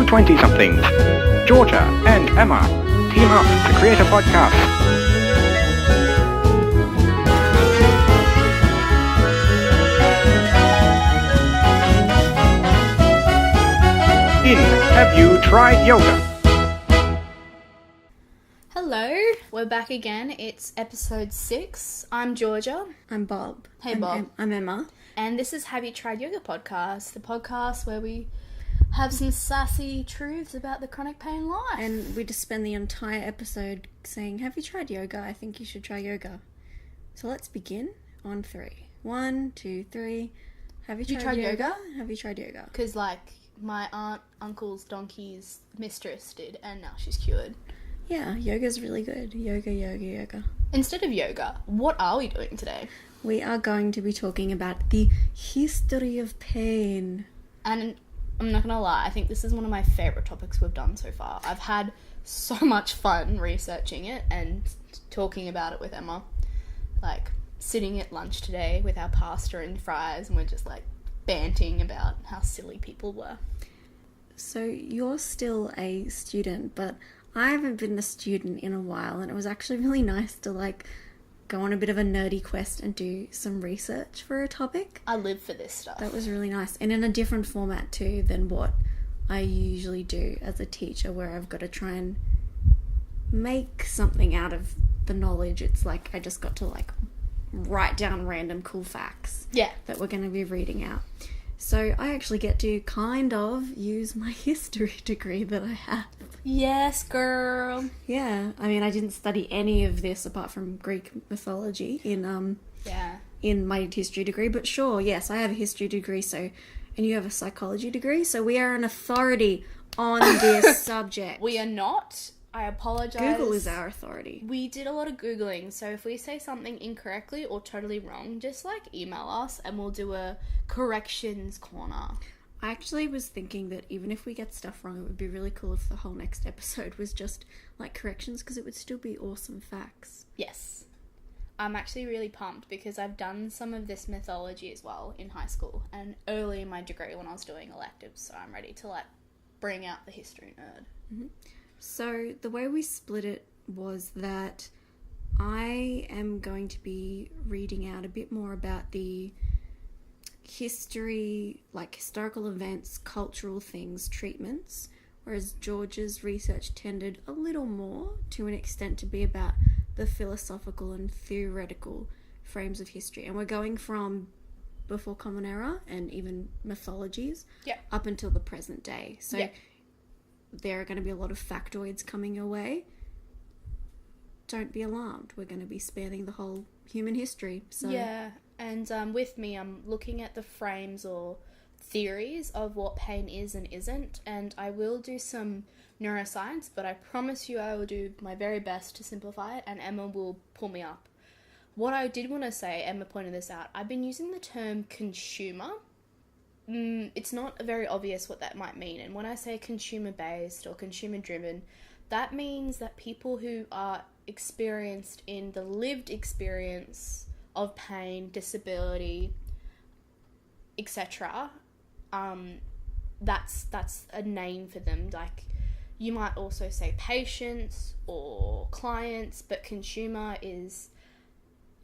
20-somethings. Georgia and Emma team up to create a podcast. In Have You Tried Yoga? Hello, we're back again. It's episode 6. I'm Georgia. I'm Bob. Hey, Bob. I'm Emma. And this is Have You Tried Yoga podcast, the podcast where we have some sassy truths about the chronic pain life. And we just spend the entire episode saying, have you tried yoga? I think you should try yoga. So let's begin on 3. 1, 2, 3. Have you tried yoga? Have you tried yoga? Because, my aunt, uncle's donkey's mistress did, and now she's cured. Yeah, yoga's really good. Yoga. Instead of yoga, what are we doing today? We are going to be talking about the history of pain. And I'm not gonna lie, I think this is one of my favourite topics we've done so far. I've had so much fun researching it and talking about it with Emma. Sitting at lunch today with our pasta and fries, and we're just banting about how silly people were. So you're still a student, but I haven't been a student in a while, and it was actually really nice to go on a bit of a nerdy quest and do some research for a topic. I live for this stuff. That was really nice, and in a different format too than what I usually do as a teacher, where I've got to try and make something out of the knowledge. It's I just got to write down random cool facts that we're going to be reading out. So I actually get to kind of use my history degree that I have. Yes, girl. Yeah, I mean, I didn't study any of this apart from Greek mythology in my history degree, but sure, yes, I have a history degree, and you have a psychology degree, so we are an authority on this subject. We are not. I apologise. Google is our authority. We did a lot of Googling, so if we say something incorrectly or totally wrong, just email us and we'll do a corrections corner. I actually was thinking that even if we get stuff wrong, it would be really cool if the whole next episode was just corrections, because it would still be awesome facts. Yes. I'm actually really pumped because I've done some of this mythology as well in high school and early in my degree when I was doing electives, so I'm ready to bring out the history nerd. Mm-hmm. So the way we split it was that I am going to be reading out a bit more about the history, historical events, cultural things, treatments, whereas George's research tended a little more to an extent to be about the philosophical and theoretical frames of history. And we're going from before Common Era and even mythologies up until the present day. So there are going to be a lot of factoids coming your way. Don't be alarmed. We're going to be spanning the whole human history. So yeah, and with me, I'm looking at the frames or theories of what pain is and isn't, and I will do some neuroscience, but I promise you I will do my very best to simplify it, and Emma will pull me up. What I did want to say, Emma pointed this out, I've been using the term consumer. It's not very obvious what that might mean, and when I say consumer-based or consumer-driven, that means that people who are experienced in the lived experience of pain, disability, etc., that's a name for them. You might also say patients or clients, but consumer is,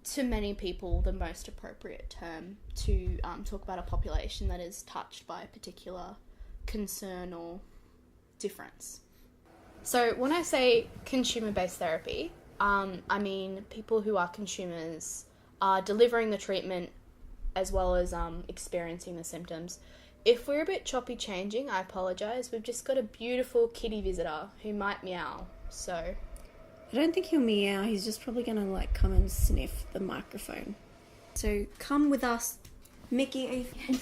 to many people, the most appropriate term to talk about a population that is touched by a particular concern or difference. So when I say consumer-based therapy, I mean people who are consumers are delivering the treatment as well as experiencing the symptoms. If we're a bit choppy changing, I apologise. We've just got a beautiful kitty visitor who might meow, so... I don't think he'll meow. He's just probably going to come and sniff the microphone. So come with us, Mickey. No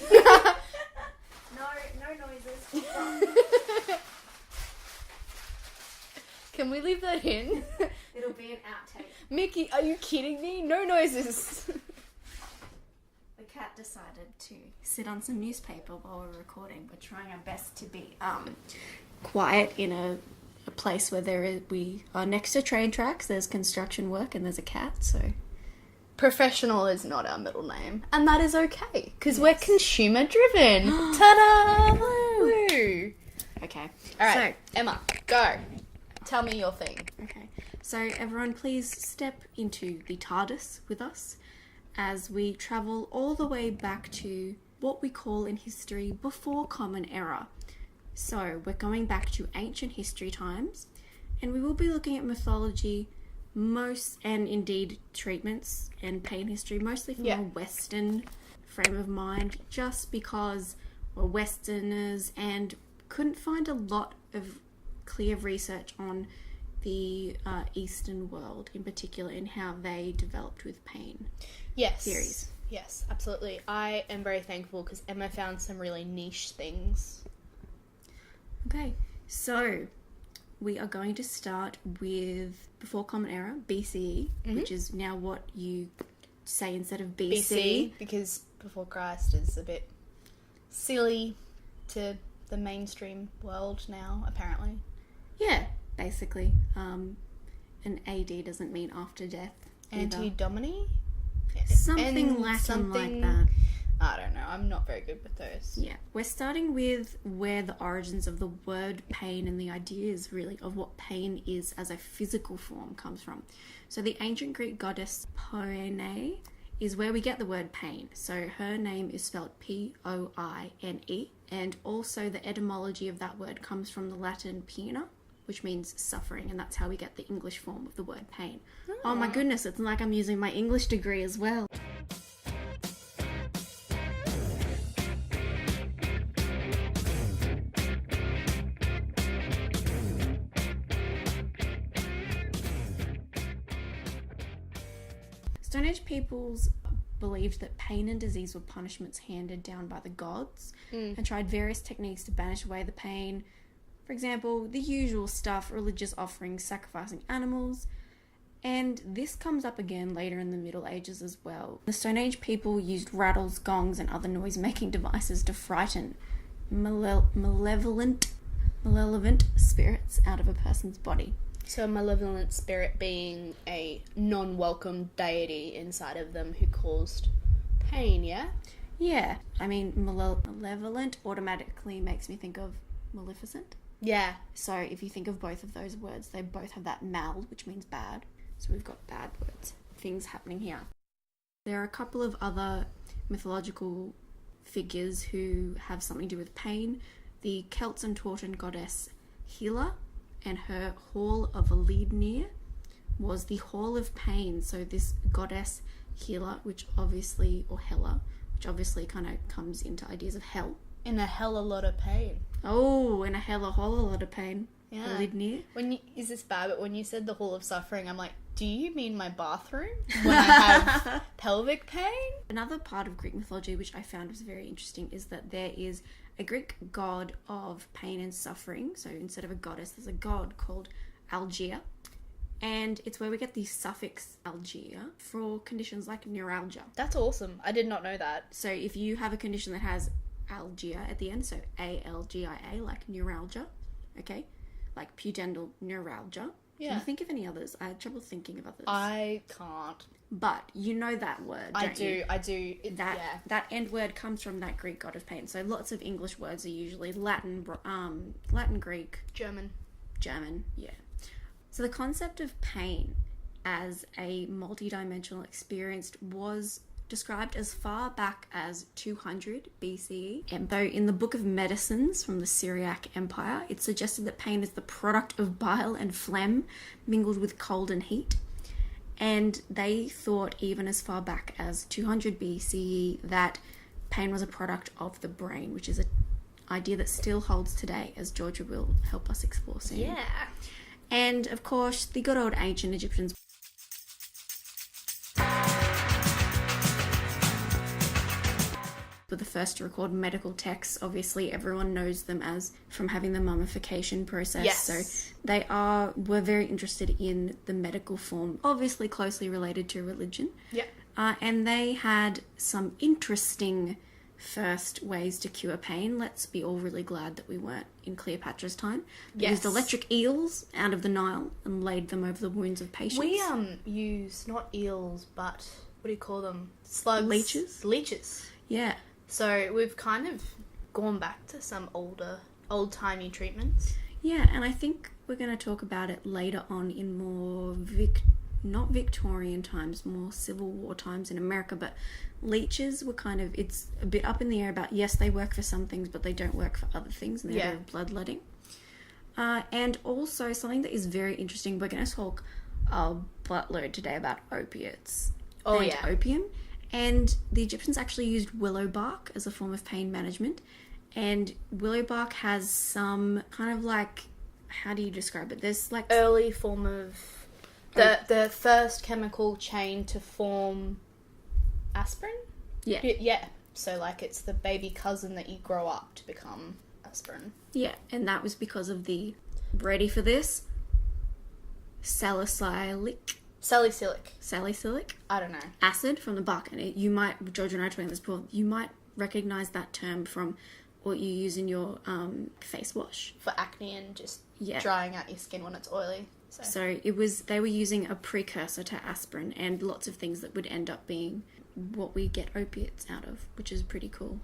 noises. Can we leave that in? It'll be an outtake. Mickey, are you kidding me? No noises. The cat decided to sit on some newspaper while we're recording. We're trying our best to be quiet in a place where we are next to train tracks, there's construction work, and there's a cat, so... Professional is not our middle name, and that is okay, because we're consumer-driven. Ta-da! Woo! Okay, Okay. All right, Emma, go. Tell me your thing. Okay. So everyone, please step into the TARDIS with us as we travel all the way back to what we call in history before Common Era. So we're going back to ancient history times, and we will be looking at mythology, and indeed treatments and pain history, mostly from a Western frame of mind, just because we're Westerners and couldn't find a lot of clear research on the Eastern world in particular and how they developed with pain theories. Yes, absolutely. I am very thankful because Emma found some really niche things. Okay, so we are going to start with before Common Era, BCE, which is now what you say instead of BC. Because before Christ is a bit silly to the mainstream world now, apparently. Yeah, basically. And AD doesn't mean after death. Anti-Domini? Something Latin like that. I don't know. I'm not very good with those. Yeah. We're starting with where the origins of the word pain and the ideas really of what pain is as a physical form comes from. So the ancient Greek goddess Poiene is where we get the word pain. So her name is spelled Poine, and also the etymology of that word comes from the Latin pena, which means suffering, and that's how we get the English form of the word pain. Oh my goodness, it's like I'm using my English degree as well. Stone Age peoples believed that pain and disease were punishments handed down by the gods and tried various techniques to banish away the pain. For example, the usual stuff, religious offerings, sacrificing animals. And this comes up again later in the Middle Ages as well. The Stone Age people used rattles, gongs, and other noise-making devices to frighten malevolent spirits out of a person's body. So a malevolent spirit being a non-welcome deity inside of them who caused pain, yeah? Yeah. I mean, malevolent automatically makes me think of Maleficent. Yeah. So if you think of both of those words, they both have that mal, which means bad. So we've got bad words, things happening here. There are a couple of other mythological figures who have something to do with pain. The Celts and Teuton goddess Hela, and her Hall of Elednir was the Hall of Pain. So this goddess Hela, which obviously kind of comes into ideas of hell. In a hell a lot of pain. Oh, in a hell a whole lot of pain. Yeah. Elednir. Is this bad? But when you said the Hall of Suffering, I'm like, do you mean my bathroom when I have pelvic pain? Another part of Greek mythology which I found was very interesting is that there is a Greek god of pain and suffering. So instead of a goddess, there's a god called Algia. And it's where we get the suffix algia for conditions like neuralgia. That's awesome. I did not know that. So if you have a condition that has algia at the end, so A-L-G-I-A, like neuralgia, okay? Like pudendal neuralgia. Yeah. Can you think of any others? I had trouble thinking of others. I can't. But you know that word, don't you? I do. That end word comes from that Greek god of pain. So lots of English words are usually Latin, Greek, German, yeah. So the concept of pain as a multidimensional experience was described as far back as 200 BCE. And though in the Book of Medicines from the Syriac Empire, it suggested that pain is the product of bile and phlegm mingled with cold and heat. And they thought even as far back as 200 BCE that pain was a product of the brain, which is an idea that still holds today, as Georgia will help us explore soon. Yeah. And of course, the good old ancient Egyptians were the first to record medical texts. Obviously, everyone knows them as from having the mummification process. Yes. So they were very interested in the medical form, obviously closely related to religion. Yeah. And they had some interesting first ways to cure pain. Let's be all really glad that we weren't in Cleopatra's time. They used electric eels out of the Nile and laid them over the wounds of patients. We use not eels, but what do you call them? Slugs. Leeches? Leeches. Yeah. So we've kind of gone back to some older old-timey treatments. Yeah, and I think we're going to talk about it later on in more not Victorian times, more Civil War times in America, but leeches were kind of, it's a bit up in the air about, yes, they work for some things, but they don't work for other things, and they're bloodletting. And also something that is very interesting, we're going to talk a buttload today about opiates and opium. And the Egyptians actually used willow bark as a form of pain management. And willow bark has some kind of like, how do you describe it? There's like... early form of... The first chemical chain to form aspirin? Yeah. Yeah. So, like, it's the baby cousin that you grow up to become aspirin. Yeah, and that was because of the... Ready for this? Salicylic I don't know. acid from the bark. And you might, Georgia and I were talking this before, you might recognise that term from what you use in your face wash. For acne and just drying out your skin when it's oily. So they were using a precursor to aspirin and lots of things that would end up being what we get opiates out of, which is pretty cool.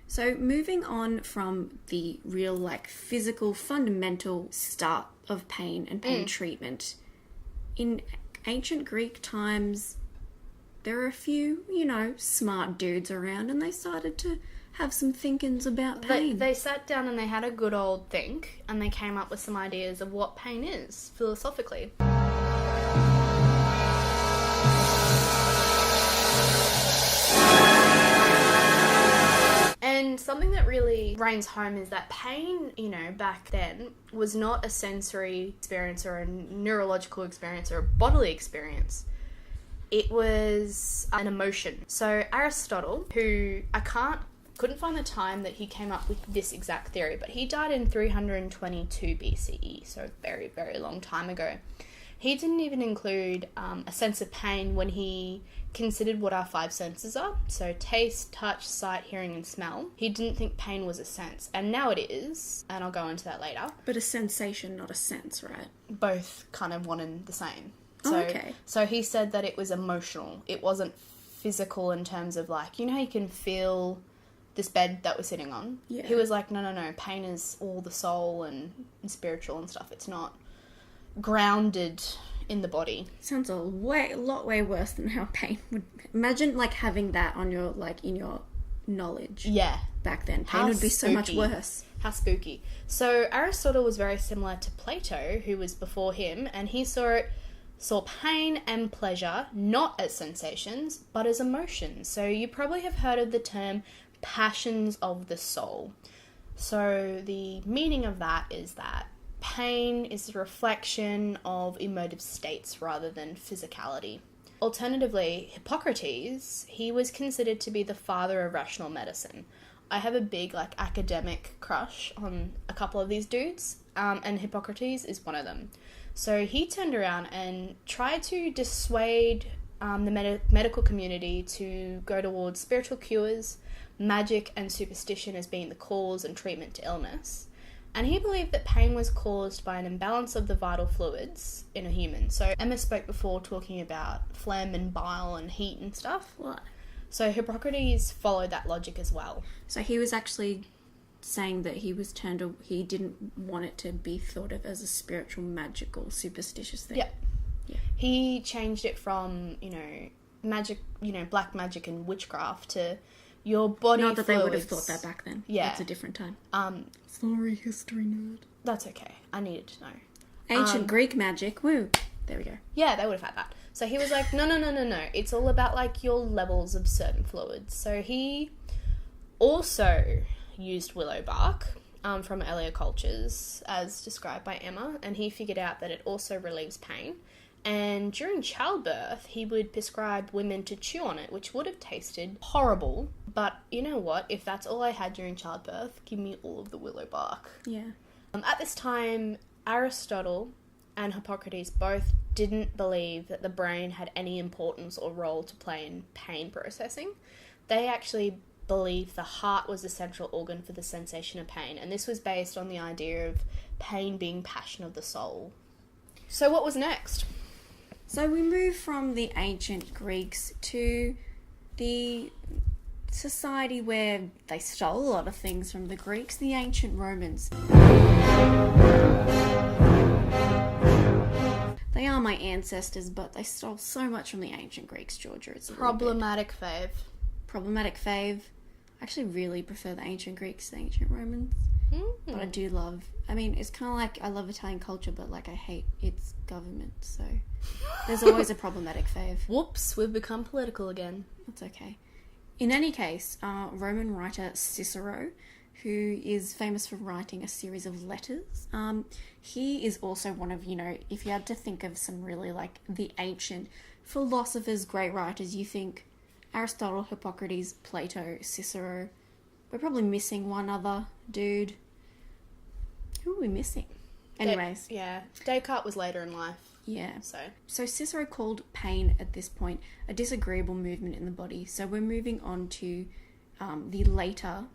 So moving on from the real like physical fundamental start of pain and pain treatment, in ancient Greek times, there were a few, smart dudes around, and they started to have some thinkings about pain. They sat down and they had a good old think, and they came up with some ideas of what pain is, philosophically. And something that really reigns home is that pain, back then was not a sensory experience or a neurological experience or a bodily experience. It was an emotion. So Aristotle, who couldn't find the time that he came up with this exact theory, but he died in 322 BCE, so a very, very long time ago. He didn't even include a sense of pain when he considered what our five senses are, so taste, touch, sight, hearing and smell. He didn't think pain was a sense, and now it is, and I'll go into that later. But a sensation, not a sense, right? Both kind of one and the same. Okay. So he said that it was emotional. It wasn't physical in terms of like, how you can feel this bed that we're sitting on. Yeah. He was like, no, pain is all the soul and spiritual and stuff. It's not grounded in the body. Sounds a lot way worse than how pain would... Imagine like having that on your, like, in your knowledge. Yeah. Back then. Pain would be so much worse. How spooky. So Aristotle was very similar to Plato, who was before him, and he saw pain and pleasure not as sensations, but as emotions. So you probably have heard of the term passions of the soul. So the meaning of that is that pain is a reflection of emotive states rather than physicality. Alternatively, Hippocrates, he was considered to be the father of rational medicine. I have a big academic crush on a couple of these dudes, and Hippocrates is one of them. So he turned around and tried to dissuade the medical community to go towards spiritual cures, magic and superstition as being the cause and treatment to illness. And he believed that pain was caused by an imbalance of the vital fluids in a human. So Emma spoke before talking about phlegm and bile and heat and stuff. What? So Hippocrates followed that logic as well. So he was actually saying that he didn't want it to be thought of as a spiritual, magical, superstitious thing. Yeah. He changed it from, magic, black magic and witchcraft to your body Not that fluids. they would have thought that back then. Yeah. It's a different time. Sorry, history nerd. That's okay. I needed to know. Ancient Greek magic. Woo. There we go. Yeah, they would have had that. So he was like, no. It's all about, your levels of certain fluids. So he also used willow bark from Eleocultures, as described by Emma, and he figured out that it also relieves pain. And during childbirth, he would prescribe women to chew on it, which would have tasted horrible. But you know what? If that's all I had during childbirth, give me all of the willow bark. Yeah. At this time, Aristotle and Hippocrates both didn't believe that the brain had any importance or role to play in pain processing. They actually believed the heart was the central organ for the sensation of pain, and this was based on the idea of pain being passion of the soul. So what was next? So we move from the ancient Greeks to the society where they stole a lot of things from the Greeks, the ancient Romans. They are my ancestors, but they stole so much from the ancient Greeks, Georgia. It's a little bit Problematic fave. problematic fave. I actually really prefer the ancient Greeks to the ancient Romans. But I do love, I mean, it's kind of like I love Italian culture, but like I hate its government, so there's always a problematic fave. Whoops, we've become political again. That's okay. In any case, Roman writer Cicero, who is famous for writing a series of letters, he is also one of, if you had to think of some really like the ancient philosophers, great writers, you think Aristotle, Hippocrates, Plato, Cicero. We're probably missing one other dude. Who are we missing? Anyways. Descartes was later in life. Yeah. So Cicero called pain at this point a disagreeable movement in the body. So we're moving on to the later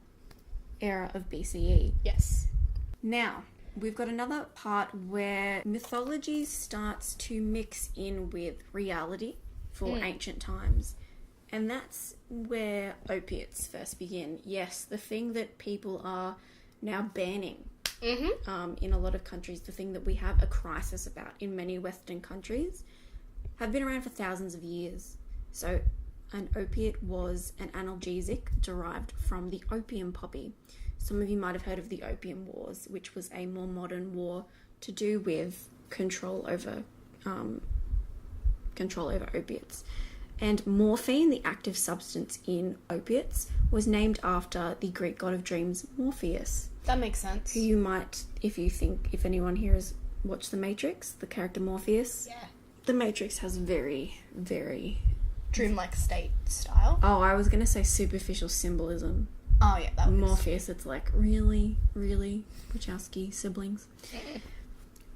era of BCE. yes. Now, we've got another part where mythology starts to mix in with reality for ancient times. And that's where opiates first begin. Yes, the thing that people are now banning in a lot of countries, the thing that we have a crisis about in many Western countries, have been around for thousands of years. So an opiate was an analgesic derived from the opium poppy. Some of you might have heard of the Opium Wars, which was a more modern war to do with control over opiates. And morphine, the active substance in opiates, was named after the Greek god of dreams, Morpheus. That makes sense. Who you might, if anyone here has watched The Matrix, the character Morpheus. Yeah. The Matrix has very, very... Dreamlike state style. Oh, I was going to say superficial symbolism. Oh, yeah, that was... Morpheus, it's like, really, Wachowski siblings.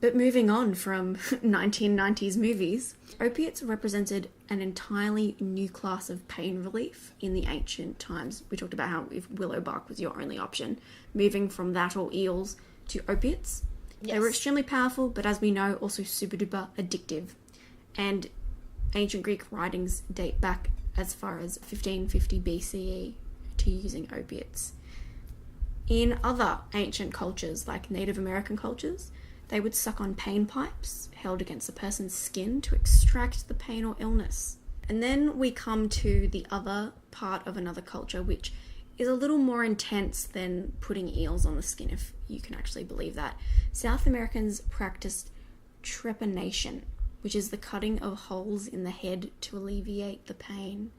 But moving on from 1990s movies, opiates represented an entirely new class of pain relief in the ancient times. We talked about how if willow bark was your only option, moving from that or eels to opiates. Yes. They were extremely powerful, but as we know, also super duper addictive. And ancient Greek writings date back as far as 1550 BCE to using opiates. In other ancient cultures, like Native American cultures, they would suck on pain pipes held against a person's skin to extract the pain or illness. And then we come to the other part of another culture, which is a little more intense than putting eels on the skin, if you can actually believe that. South Americans practiced trepanation, which is the cutting of holes in the head to alleviate the pain.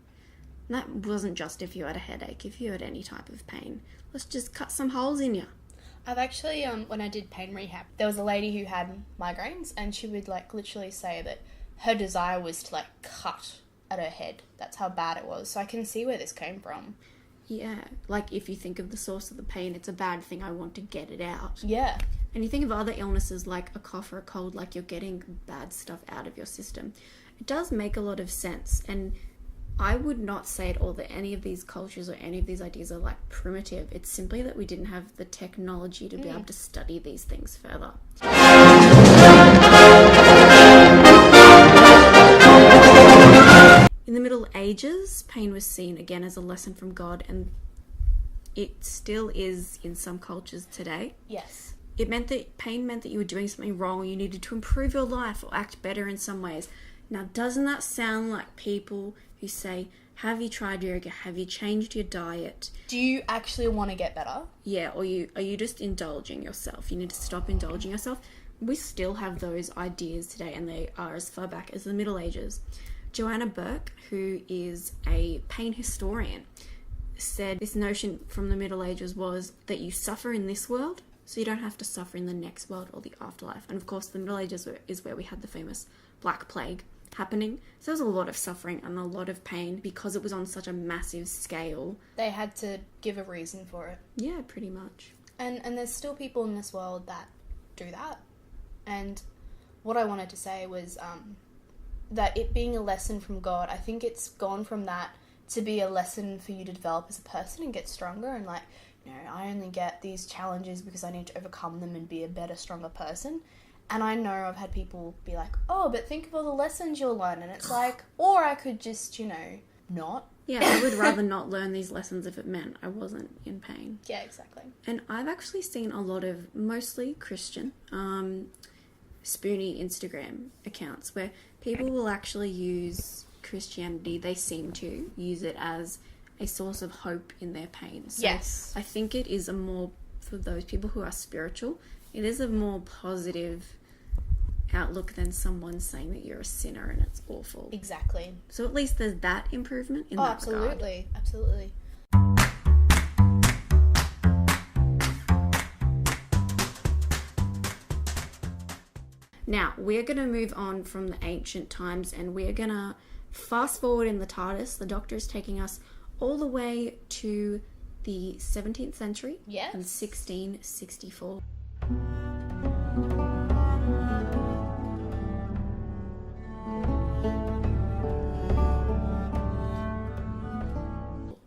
And that wasn't just if you had a headache, if you had any type of pain. Let's just cut some holes in you. I've actually, when I did pain rehab, there was a lady who had migraines, and she would, like, literally say that her desire was to, like, cut at her head. That's how bad it was. So I can see where this came from. Yeah, like if you think of the source of the pain, it's a bad thing, I want to get it out. Yeah. And you think of other illnesses like a cough or a cold, like you're getting bad stuff out of your system. It does make a lot of sense, and I would not say at all that any of these cultures or any of these ideas are like primitive. It's simply that we didn't have the technology to be able to study these things further. In the Middle Ages, pain was seen again as a lesson from God, and it still is in some cultures today. Yes. Pain meant that you were doing something wrong, or you needed to improve your life or act better in some ways. Now, doesn't that sound like people who say, have you tried yoga? Have you changed your diet? Do you actually want to get better? Yeah, or are you just indulging yourself? You need to stop indulging yourself. We still have those ideas today, and they are as far back as the Middle Ages. Joanna Burke, who is a pain historian, said this notion from the Middle Ages was that you suffer in this world, so you don't have to suffer in the next world or the afterlife. And of course, the Middle Ages is where we had the famous Black Plague happening. So there was a lot of suffering and a lot of pain because it was on such a massive scale. They had to give a reason for it. Yeah, pretty much. And there's still people in this world that do that. And what I wanted to say was that it being a lesson from God, I think it's gone from that to be a lesson for you to develop as a person and get stronger, and like, I only get these challenges because I need to overcome them and be a better, stronger person. And I know I've had people be like, oh, but think of all the lessons you'll learn. And it's like, or I could just, not Yeah, I would rather not learn these lessons if it meant I wasn't in pain. Yeah, exactly. And I've actually seen a lot of mostly Christian spoony Instagram accounts where people will actually use Christianity, they seem to use it as a source of hope in their pain. So Yes. I think it is a more, for those people who are spiritual, it is a more positive outlook than someone saying that you're a sinner and it's awful. Exactly. So at least there's that improvement in that regard. Absolutely. Absolutely. Now, we're going to move on from the ancient times and we're going to fast forward in the TARDIS. The Doctor is taking us all the way to the 17th century Yes. in 1664.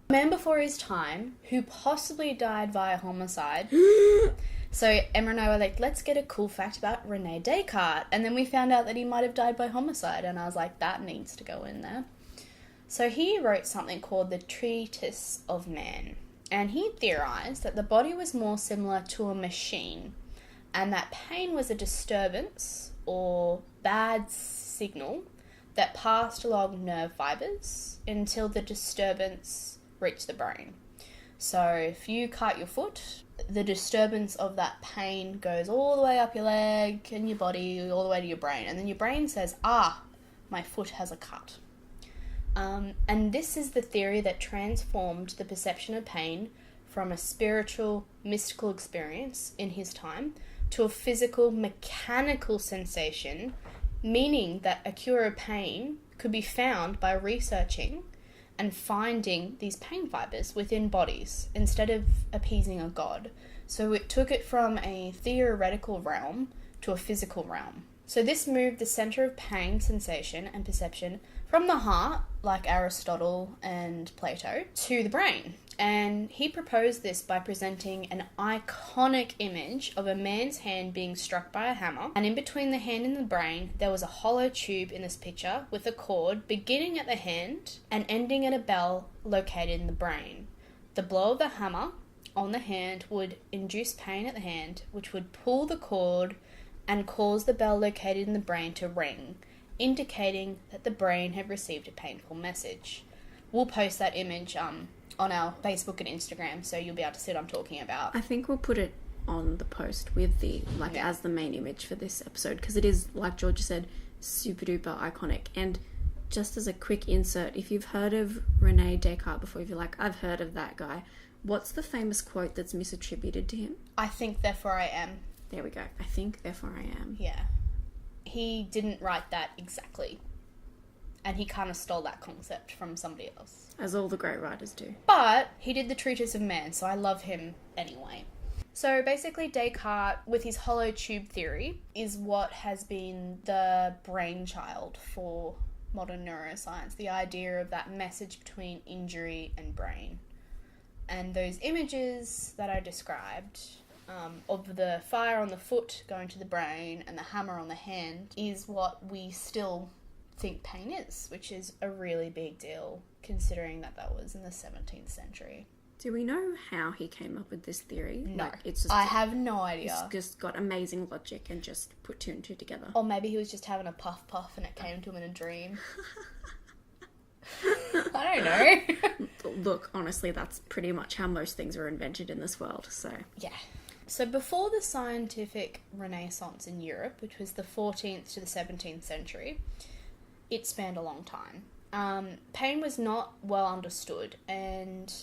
A man before his time who possibly died via homicide. So Emma and I were like, let's get a cool fact about Rene Descartes. And then we found out that he might have died by homicide. And I was like, that needs to go in there. So he wrote something called the Treatise of Man. And he theorized that the body was more similar to a machine. And that pain was a disturbance or bad signal that passed along nerve fibers until the disturbance reached the brain. So if you cut your foot, the disturbance of that pain goes all the way up your leg and your body, all the way to your brain. And then your brain says, my foot has a cut. And this is the theory that transformed the perception of pain from a spiritual, mystical experience in his time to a physical, mechanical sensation, meaning that a cure of pain could be found by researching and finding these pain fibers within bodies instead of appeasing a god. So it took it from a theoretical realm to a physical realm. So this moved the center of pain, sensation, and perception from the heart, like Aristotle and Plato, to the brain. And he proposed this by presenting an iconic image of a man's hand being struck by a hammer. And in between the hand and the brain, there was a hollow tube in this picture with a cord beginning at the hand and ending at a bell located in the brain. The blow of the hammer on the hand would induce pain at the hand, which would pull the cord and cause the bell located in the brain to ring, indicating that the brain had received a painful message. We'll post that image on our Facebook and Instagram, so you'll be able to see what I'm talking about. I think we'll put it on the post with the, as the main image for this episode, because it is, like Georgia said, super duper iconic. And just as a quick insert, if you've heard of Rene Descartes before, if you're like, I've heard of that guy, what's the famous quote that's misattributed to him? I think, therefore I am. There we go. I think, therefore I am. Yeah. He didn't write that exactly. And he kind of stole that concept from somebody else. As all the great writers do. But he did the Treatise of Man, so I love him anyway. So basically Descartes, with his hollow tube theory, is what has been the brainchild for modern neuroscience. The idea of that message between injury and brain. And those images that I described, of the fire on the foot going to the brain and the hammer on the hand, is what we still think pain is, which is a really big deal considering that was in the 17th century. Do we know how he came up with this theory? No, it's just, I have no idea. It's just got amazing logic and just put two and two together. Or maybe he was just having a puff and it came to him in a dream. I don't know. Look, honestly, that's pretty much how most things were invented in this world, so... Yeah. So before the scientific renaissance in Europe, which was the 14th to the 17th century, it spanned a long time. Pain was not well understood, and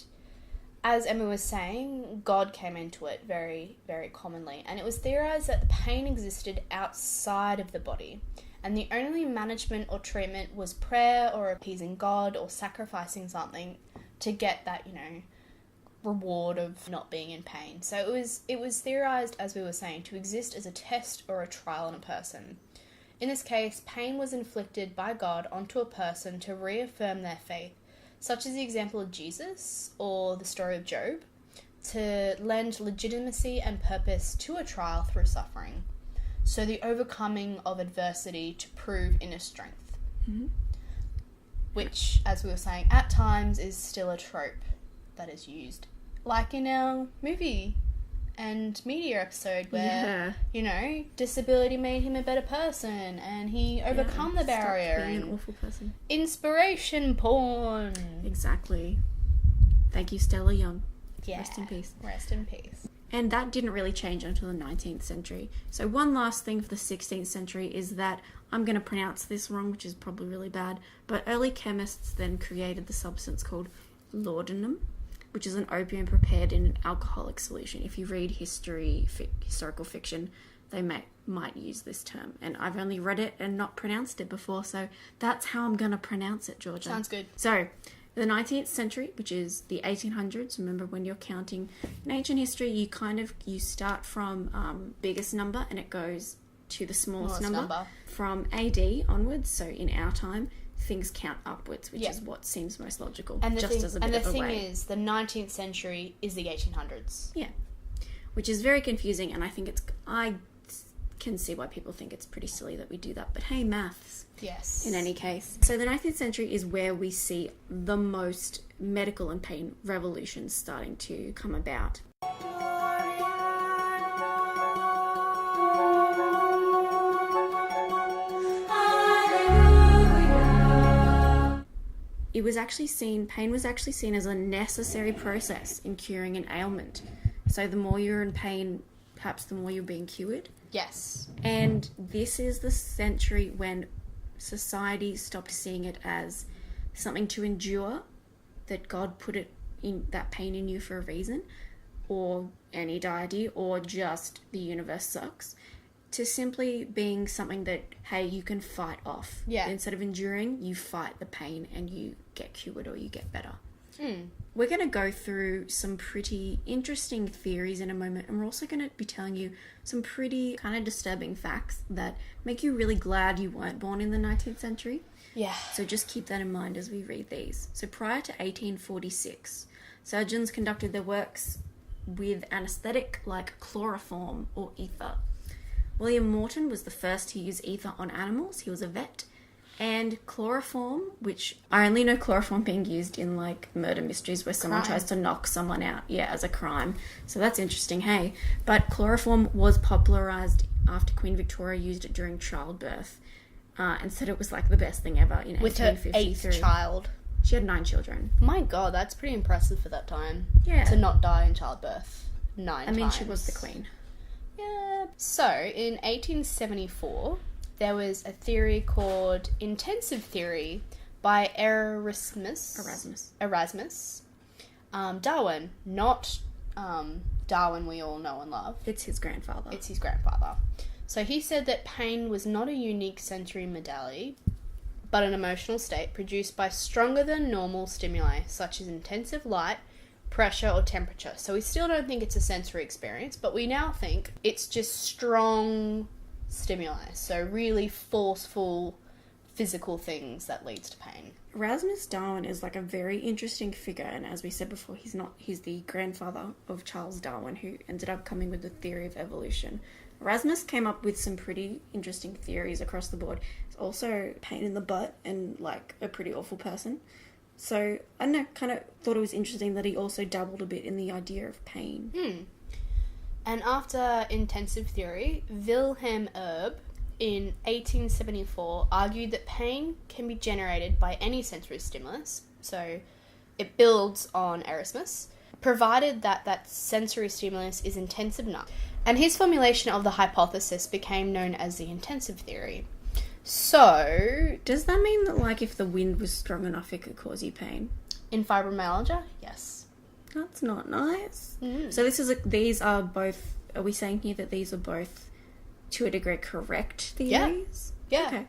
as Emma was saying, God came into it very, very commonly, and it was theorized that the pain existed outside of the body, and the only management or treatment was prayer or appeasing God or sacrificing something to get that, reward of not being in pain. So it was theorized, as we were saying, to exist as a test or a trial on a person. In this case, pain was inflicted by God onto a person to reaffirm their faith, such as the example of Jesus or the story of Job, to lend legitimacy and purpose to a trial through suffering. So the overcoming of adversity to prove inner strength. Mm-hmm. which, as we were saying, at times is still a trope that is used. Like in our movie and media episode where, disability made him a better person and he overcome the barrier. Being an awful person. Inspiration porn. Exactly. Thank you, Stella Young. Yeah. Rest in peace. Rest in peace. And that didn't really change until the 19th century. So one last thing for the 16th century is that, I'm going to pronounce this wrong, which is probably really bad, but early chemists then created the substance called laudanum, which is an opium prepared in an alcoholic solution. If you read historical fiction, they might use this term. And I've only read it and not pronounced it before, so that's how I'm going to pronounce it, Georgia. Sounds good. So, the 19th century, which is the 1800s, remember when you're counting in ancient history, you start from biggest number and it goes to the smallest number. From AD onwards, so in our time, things count upwards, which is what seems most logical. And the thing way. is, the 19th century is the 1800s. Yeah, which is very confusing, and I can see why people think it's pretty silly that we do that, but hey, maths. Yes. In any case. So the 19th century is where we see the most medical and pain revolutions starting to come about. Pain was actually seen as a necessary process in curing an ailment. So the more you're in pain, perhaps the more you're being cured. Yes. And this is the century when society stopped seeing it as something to endure, that God put it in that pain in you for a reason, or any deity, or just the universe sucks, to simply being something that, hey, you can fight off. Yeah. Instead of enduring, you fight the pain and you get cured or you get better. Mm. We're going to go through some pretty interesting theories in a moment, and we're also going to be telling you some pretty kind of disturbing facts that make you really glad you weren't born in the 19th century. Yeah. So just keep that in mind as we read these. So prior to 1846, surgeons conducted their works with anaesthetic like chloroform or ether. William Morton was the first to use ether on animals. He was a vet. And chloroform, which I only know chloroform being used in like murder mysteries where someone tries to knock someone out, as a crime. So that's interesting, hey. But chloroform was popularised after Queen Victoria used it during childbirth, and said it was like the best thing ever in 1853. With her 8th child. She had 9 children. My God, that's pretty impressive for that time. Yeah. To not die in childbirth 9 times. I mean, she was the queen. Yeah. So, in 1874, there was a theory called intensive theory by Erasmus. Darwin, not Darwin we all know and love. It's his grandfather. So he said that pain was not a unique sensory modality, but an emotional state produced by stronger than normal stimuli, such as intensive light, pressure, or temperature. So we still don't think it's a sensory experience, but we now think it's just strong stimuli, so really forceful physical things that leads to pain. Erasmus Darwin is like a very interesting figure, and as we said before, he's the grandfather of Charles Darwin, who ended up coming with the theory of evolution. Erasmus came up with some pretty interesting theories across the board. He's also a pain in the butt and like a pretty awful person. So I don't know, kind of thought it was interesting that he also dabbled a bit in the idea of pain. And after intensive theory, Wilhelm Erb in 1874 argued that pain can be generated by any sensory stimulus, so it builds on Erasmus, provided that sensory stimulus is intensive enough. And his formulation of the hypothesis became known as the intensive theory. So, does that mean that like if the wind was strong enough it could cause you pain? In fibromyalgia, yes. That's not nice. So these are both, are we saying here that these are both to a degree correct theories? Yeah. Okay.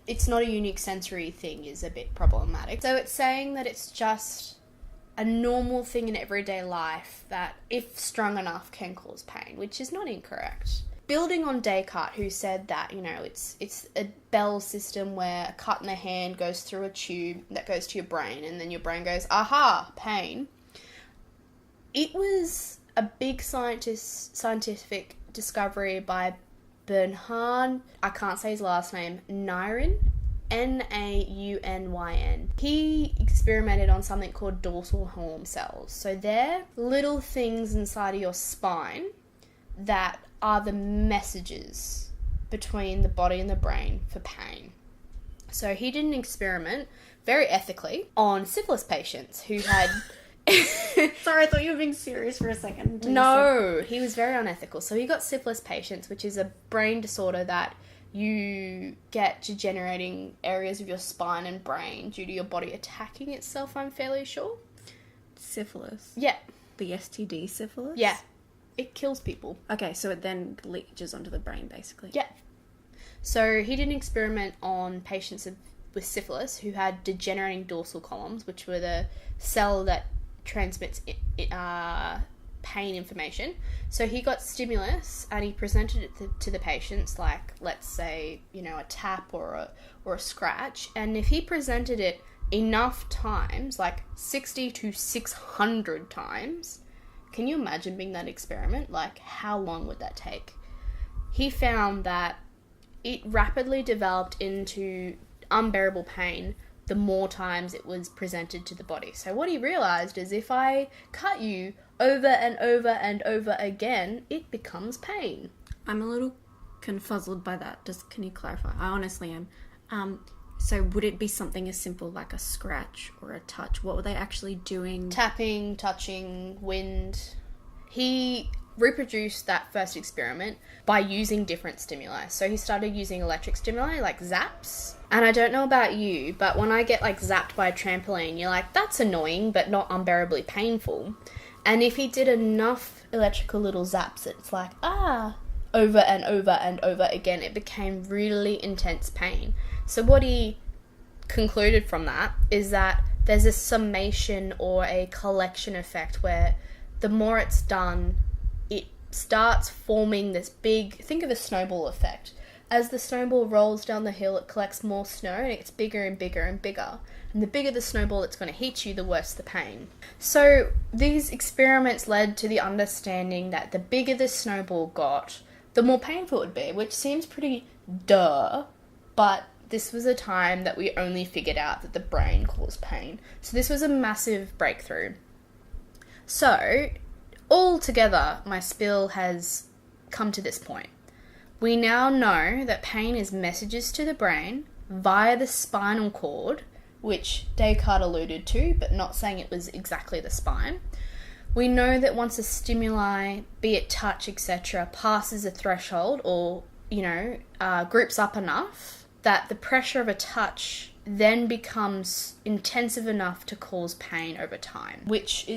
It's not a unique sensory thing is a bit problematic. So it's saying that it's just a normal thing in everyday life that if strong enough can cause pain, which is not incorrect. Building on Descartes, who said that, it's a bell system where a cut in the hand goes through a tube that goes to your brain, and then your brain goes, aha, pain. It was a big scientific discovery by Bernhard, I can't say his last name, Nyren, Naunyn. He experimented on something called dorsal horn cells. So they're little things inside of your spine that are the messages between the body and the brain for pain. So he did an experiment, very ethically, on syphilis patients who had... Sorry, I thought you were being serious for a second. No, he was very unethical. So he got syphilis patients, which is a brain disorder that you get degenerating areas of your spine and brain due to your body attacking itself, I'm fairly sure. Syphilis. Yeah. The STD syphilis? Yeah. It kills people. Okay, so it then leaches onto the brain, basically. Yeah. So he did an experiment on patients with syphilis who had degenerating dorsal columns, which were the cell that transmits pain information. So he got stimulus and he presented it to the patients, like, let's say, you know, a tap or a scratch. And if he presented it enough times, like 60 to 600 times, can you imagine being that experiment? Like, how long would that take? He found that it rapidly developed into unbearable pain the more times it was presented to the body. So what he realized is if I cut you over and over and over again, it becomes pain. I'm a little confuzzled by that. Can you clarify? I honestly am. So would it be something as simple like a scratch or a touch? What were they actually doing? Tapping, touching, wind. He reproduced that first experiment by using different stimuli. So he started using electric stimuli like zaps. And I don't know about you, but when I get like zapped by a trampoline, you're like, that's annoying but not unbearably painful. And if he did enough electrical little zaps, it's like, over and over and over again, it became really intense pain. So what he concluded from that is that there's a summation or a collection effect where the more it's done, it starts forming this big, think of a snowball effect. As the snowball rolls down the hill, it collects more snow and it gets bigger and bigger and bigger. And the bigger the snowball it's going to hit you, the worse the pain. So these experiments led to the understanding that the bigger the snowball got, the more painful it would be, which seems pretty duh, but this was a time that we only figured out that the brain caused pain. So this was a massive breakthrough. So, all together, my spiel has come to this point. We now know that pain is messages to the brain via the spinal cord, which Descartes alluded to, but not saying it was exactly the spine. We know that once a stimuli, be it touch, etc., passes a threshold or, groups up enough, that the pressure of a touch then becomes intensive enough to cause pain over time, which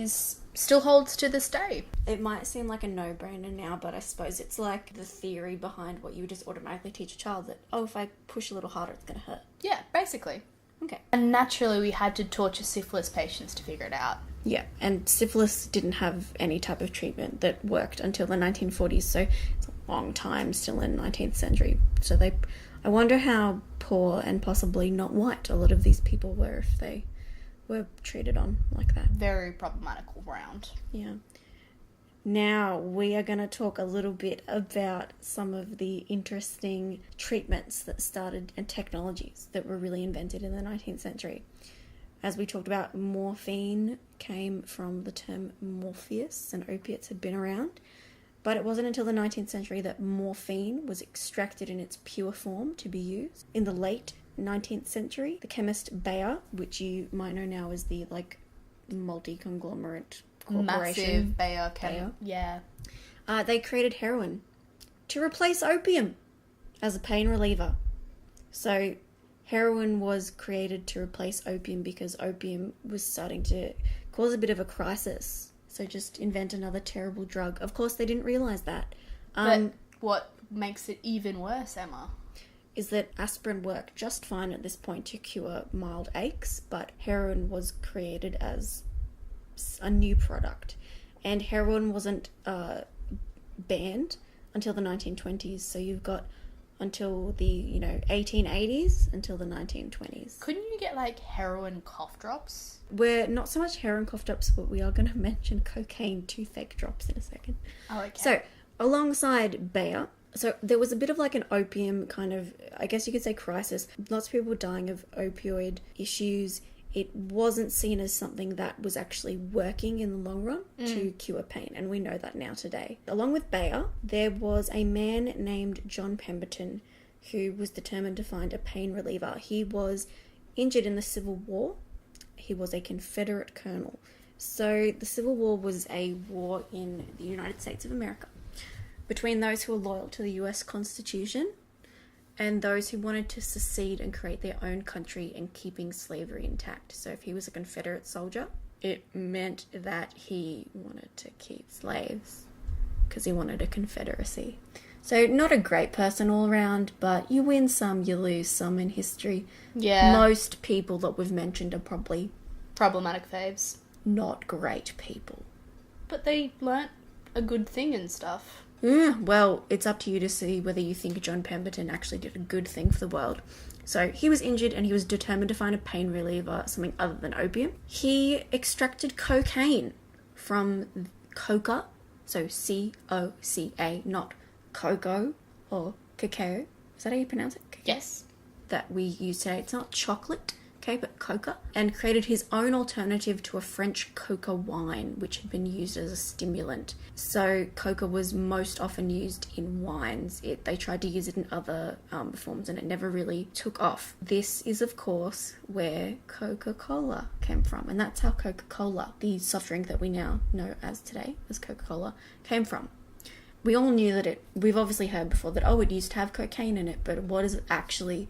still holds to this day. It might seem like a no-brainer now, but I suppose it's like the theory behind what you would just automatically teach a child that, if I push a little harder, it's going to hurt. Yeah, basically. Okay. And naturally, we had to torture syphilis patients to figure it out. Yeah, and syphilis didn't have any type of treatment that worked until the 1940s, so it's a long time still in the 19th century. So I wonder how poor and possibly not white a lot of these people were if they were treated on like that. Very problematical round. Yeah. Now we are going to talk a little bit about some of the interesting treatments that started and technologies that were really invented in the 19th century. As we talked about, morphine came from the term Morpheus, and opiates had been around. But it wasn't until the 19th century that morphine was extracted in its pure form to be used. In the late 19th century, the chemist Bayer, which you might know now as the multi-conglomerate corporation. Massive Bayer. Yeah. They created heroin to replace opium as a pain reliever. So heroin was created to replace opium because opium was starting to cause a bit of a crisis. So just invent another terrible drug. Of course, they didn't realise that. But what makes it even worse, Emma, is that aspirin worked just fine at this point to cure mild aches, but heroin was created as a new product. And heroin wasn't banned until the 1920s, so you've got until the 1880s until the 1920s. Couldn't you get heroin cough drops? We're not so much heroin cough drops, but we are going to mention cocaine toothache drops in a second. Oh, okay. So alongside Bayer, So there was a bit of like an opium kind of, I guess you could say, crisis. Lots of people were dying of opioid issues. It wasn't seen as something that was actually working in the long run to cure pain, and we know that now today. Along with Bayer, there was a man named John Pemberton who was determined to find a pain reliever. He was injured in the Civil War. He was a Confederate colonel. So the Civil War was a war in the United States of America between those who were loyal to the US Constitution and those who wanted to secede and create their own country and keeping slavery intact. So if he was a Confederate soldier, it meant that he wanted to keep slaves because he wanted a confederacy. So not a great person all around, but you win some, you lose some in history. Yeah. Most people that we've mentioned are probably Problematic faves. not great people. But they learnt a good thing and stuff. Well, it's up to you to see whether you think John Pemberton actually did a good thing for the world. So he was injured and he was determined to find a pain reliever, something other than opium. He extracted cocaine from coca, so C-O-C-A, not cocoa or cacao. Is that how you pronounce it? Cacao? Yes. That we use today. It's not chocolate, okay, but coca. And created his own alternative to a French coca wine, which had been used as a stimulant. So coca was most often used in wines. They tried to use it in other forms and it never really took off. This is, of course, where Coca-Cola came from. And that's how Coca-Cola, the soft drink that we now know as today, as Coca-Cola, came from. We all knew that we've obviously heard before that, it used to have cocaine in it, but what is it actually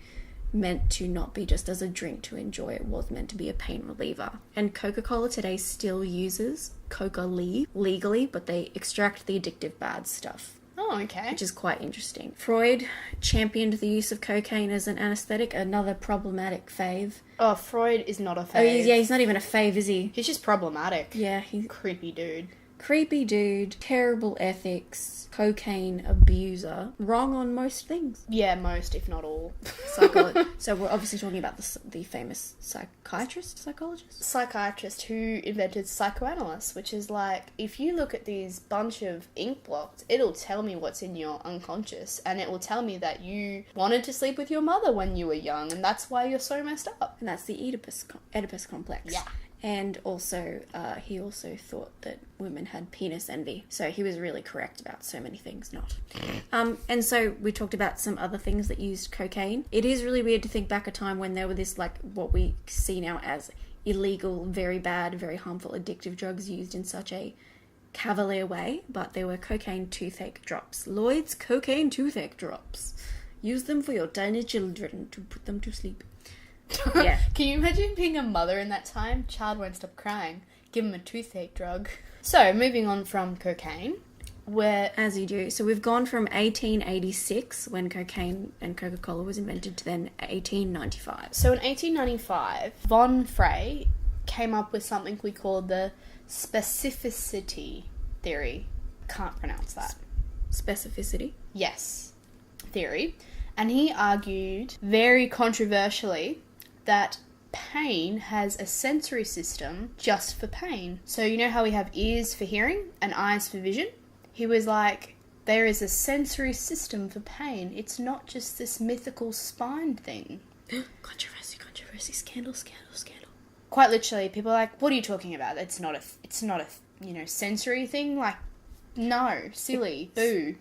meant to not be just as a drink to enjoy? It was meant to be a pain reliever. And Coca-Cola today still uses coca leaf legally, but they extract the addictive bad stuff, Oh, okay. which is quite interesting. Freud championed the use of cocaine as an anesthetic, another problematic fave. Oh, Freud is not a fave. Oh, yeah, he's not even a fave, is he? He's just problematic. Yeah, he's Creepy dude. creepy dude, terrible ethics, cocaine abuser, wrong on most things. Yeah, most, if not all. So we're obviously talking about the famous psychologist? Psychiatrist who invented psychoanalysis, which is like, if you look at these bunch of ink blots, it'll tell me what's in your unconscious, and it will tell me that you wanted to sleep with your mother when you were young, and that's why you're so messed up. And that's the Oedipus complex. Yeah. And also, he also thought that women had penis envy. So he was really correct about so many things not. And so we talked about some other things that used cocaine. It is really weird to think back a time when there were this, like, what we see now as illegal, very bad, very harmful, addictive drugs used in such a cavalier way. But there were cocaine toothache drops. Lloyd's cocaine toothache drops. Use them for your tiny children to put them to sleep. Yeah. Can you imagine being a mother in that time? Child won't stop crying. Give him a toothache drug. So, moving on from cocaine, As you do. So we've gone from 1886, when cocaine and Coca-Cola was invented, to then 1895. So in 1895, von Frey came up with something we call the specificity theory. Can't pronounce that. Specificity. Yes. Theory. And he argued, very controversially, that pain has a sensory system just for pain. So you know how we have ears for hearing and eyes for vision? He was like, there is a sensory system for pain. It's not just this mythical spine thing. Controversy, scandal. Quite literally, people are like, what are you talking about? It's not a sensory thing. Like, no, silly, boo.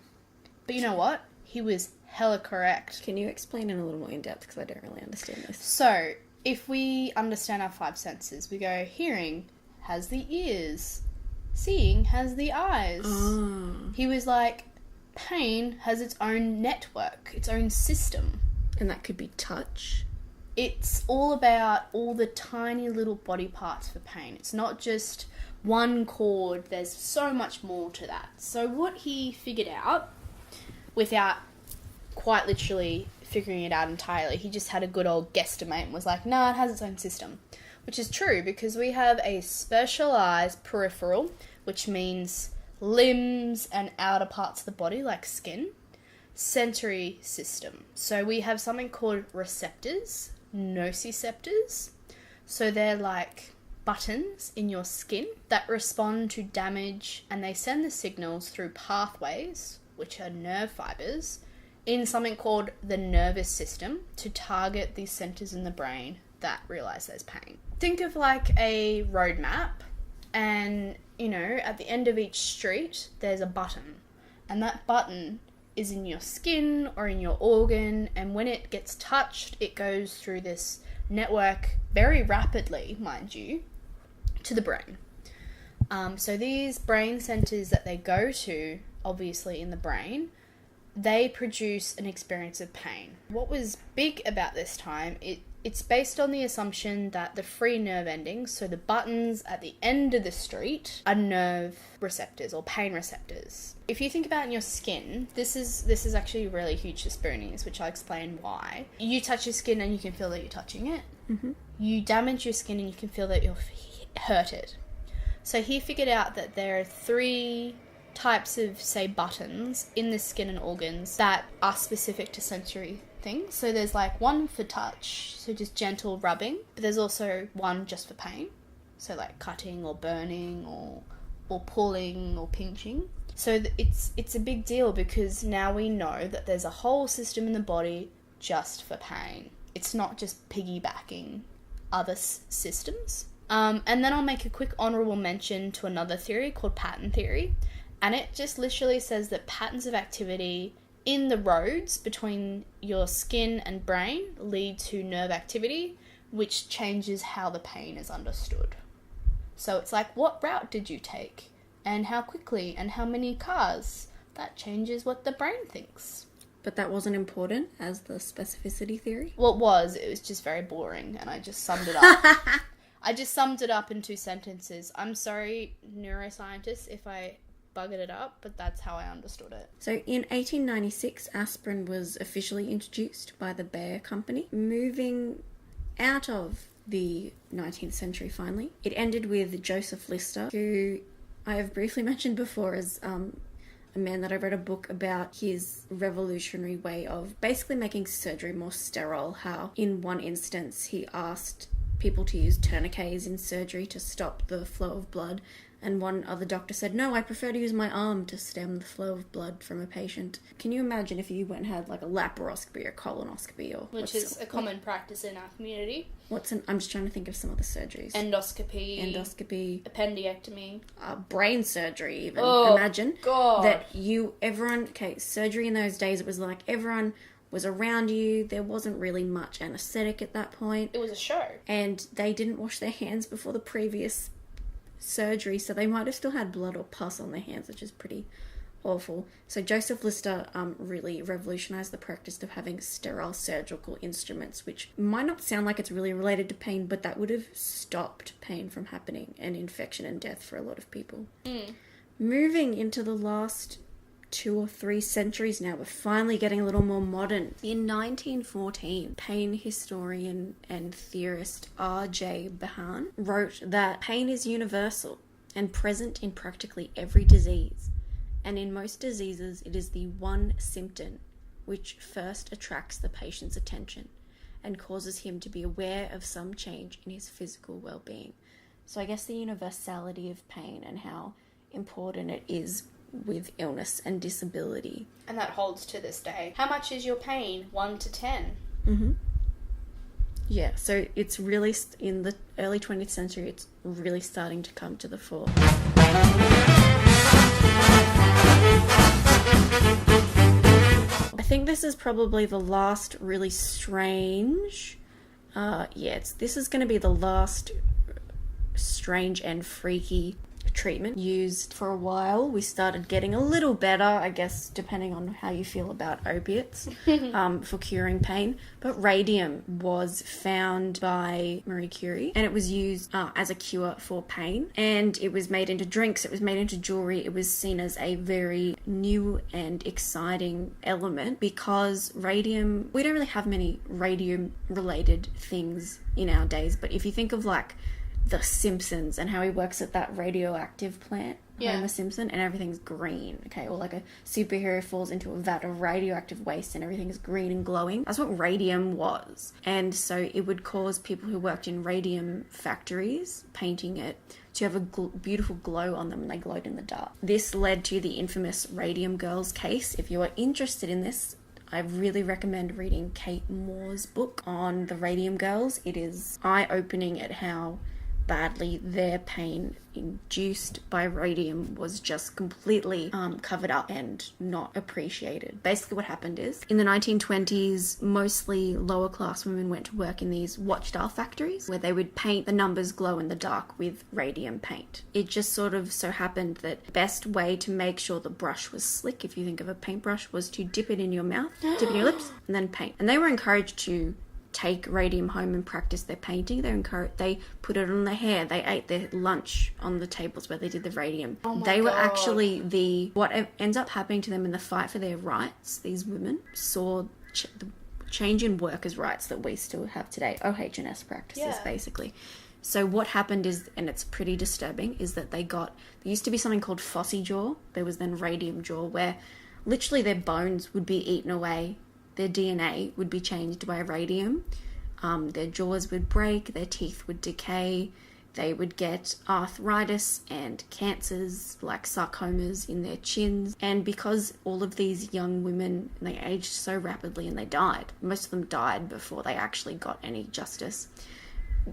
But you know what? He was hella correct. Can you explain in a little more in depth, because I don't really understand this. So, if we understand our five senses, we go, hearing has the ears, seeing has the eyes. Oh. He was like, pain has its own network, its own system. And that could be touch. It's all about all the tiny little body parts for pain. It's not just one chord, there's so much more to that. So what he figured out, without quite literally figuring it out entirely, he just had a good old guesstimate and was like, nah, it has its own system. Which is true, because we have a specialized peripheral, which means limbs and outer parts of the body, like skin, sensory system. So we have something called receptors, nociceptors. So they're like buttons in your skin that respond to damage, and they send the signals through pathways which are nerve fibers, in something called the nervous system to target these centers in the brain that realize there's pain. Think of like a road map, and, you know, at the end of each street, there's a button. And that button is in your skin or in your organ, and when it gets touched, it goes through this network very rapidly, mind you, to the brain. So these brain centers that they go to, obviously in the brain, they produce an experience of pain. What was big about this time, it's based on the assumption that the free nerve endings, so the buttons at the end of the street, are nerve receptors or pain receptors. If you think about in your skin, this is actually really huge for spoonies, which I'll explain why. You touch your skin and you can feel that you're touching it. Mm-hmm. You damage your skin and you can feel that you're hurted. So he figured out that there are 3 types of, say, buttons in the skin and organs that are specific to sensory things. So there's like one for touch, so just gentle rubbing, but there's also one just for pain, so like cutting or burning or pulling or pinching. So it's a big deal because now we know that there's a whole system in the body just for pain. It's not just piggybacking other systems. And then I'll make a quick honourable mention to another theory called pattern theory. And it just literally says that patterns of activity in the roads between your skin and brain lead to nerve activity, which changes how the pain is understood. So it's like, what route did you take? And how quickly? And how many cars? That changes what the brain thinks. But that wasn't important as the specificity theory? Well, it was just very boring, and I just summed it up. I just summed it up in 2 sentences. I'm sorry, neuroscientists, if I buggered it up, but that's how I understood it. So in 1896, aspirin was officially introduced by the Bayer Company, moving out of the 19th century finally. It ended with Joseph Lister, who I have briefly mentioned before as a man that I read a book about his revolutionary way of basically making surgery more sterile, how in one instance he asked people to use tourniquets in surgery to stop the flow of blood, and one other doctor said, no, I prefer to use my arm to stem the flow of blood from a patient. Can you imagine if you went and had like a laparoscopy or colonoscopy? Or which is a common practice in our community. I'm just trying to think of some of the surgeries. Endoscopy. Appendectomy. Brain surgery even. Oh, imagine God. That surgery in those days, it was like everyone was around you. There wasn't really much anesthetic at that point. It was a show. And they didn't wash their hands before the previous surgery, so they might have still had blood or pus on their hands, which is pretty awful. So Joseph Lister really revolutionized the practice of having sterile surgical instruments, which might not sound like it's really related to pain, but that would have stopped pain from happening and infection and death for a lot of people. Moving into the last 2 or 3 centuries now, we're finally getting a little more modern. In 1914, pain historian and theorist R.J. Behan wrote that pain is universal and present in practically every disease, and in most diseases it is the one symptom which first attracts the patient's attention and causes him to be aware of some change in his physical well-being. So I guess the universality of pain and how important it is with illness and disability. And that holds to this day. How much is your pain? 1 to 10? Mm-hmm. Yeah, so it's really, in the early 20th century, it's really starting to come to the fore. I think this is probably the last really strange... this is going to be the last strange and freaky treatment used for a while. We started getting a little better, I guess, depending on how you feel about opiates, for curing pain. But radium was found by Marie Curie, and it was used as a cure for pain. And it was made into drinks, it was made into jewelry. It was seen as a very new and exciting element because radium, we don't really have many radium-related things in our days, but if you think of like The Simpsons and how he works at that radioactive plant Yeah. Homer Simpson, and everything's green, okay? Or like a superhero falls into a vat of radioactive waste and everything is green and glowing. That's what radium was. And so it would cause people who worked in radium factories, painting it, to have a beautiful glow on them, and they glowed in the dark. This led to the infamous Radium Girls case. If you are interested in this, I really recommend reading Kate Moore's book on the Radium Girls. It is eye-opening at how badly their pain induced by radium was just completely covered up and not appreciated. Basically what happened is, in the 1920s, mostly lower class women went to work in these watch-dial factories where they would paint the numbers glow in the dark with radium paint. It just sort of so happened that the best way to make sure the brush was slick, if you think of a paintbrush, was to dip it in your mouth, dip it in your lips, and then paint. And they were encouraged to take radium home and practice their painting. They put it on their hair. They ate their lunch on the tables where they did the radium. They were actually what ends up happening to them in the fight for their rights. These women saw the change in workers' rights that we still have today. OH&S practices, basically. So what happened is, and it's pretty disturbing, is that there used to be something called phossy jaw. There was then radium jaw, where literally their bones would be eaten away. Their DNA would be changed by radium. Their jaws would break, their teeth would decay, they would get arthritis and cancers like sarcomas in their chins. And because all of these young women, they aged so rapidly and they died, most of them died before they actually got any justice.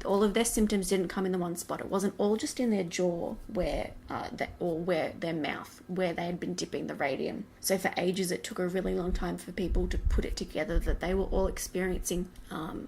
All of their symptoms didn't come in the one spot. It wasn't all just in their jaw or their mouth where they had been dipping the radium. So for ages it took a really long time for people to put it together that they were all experiencing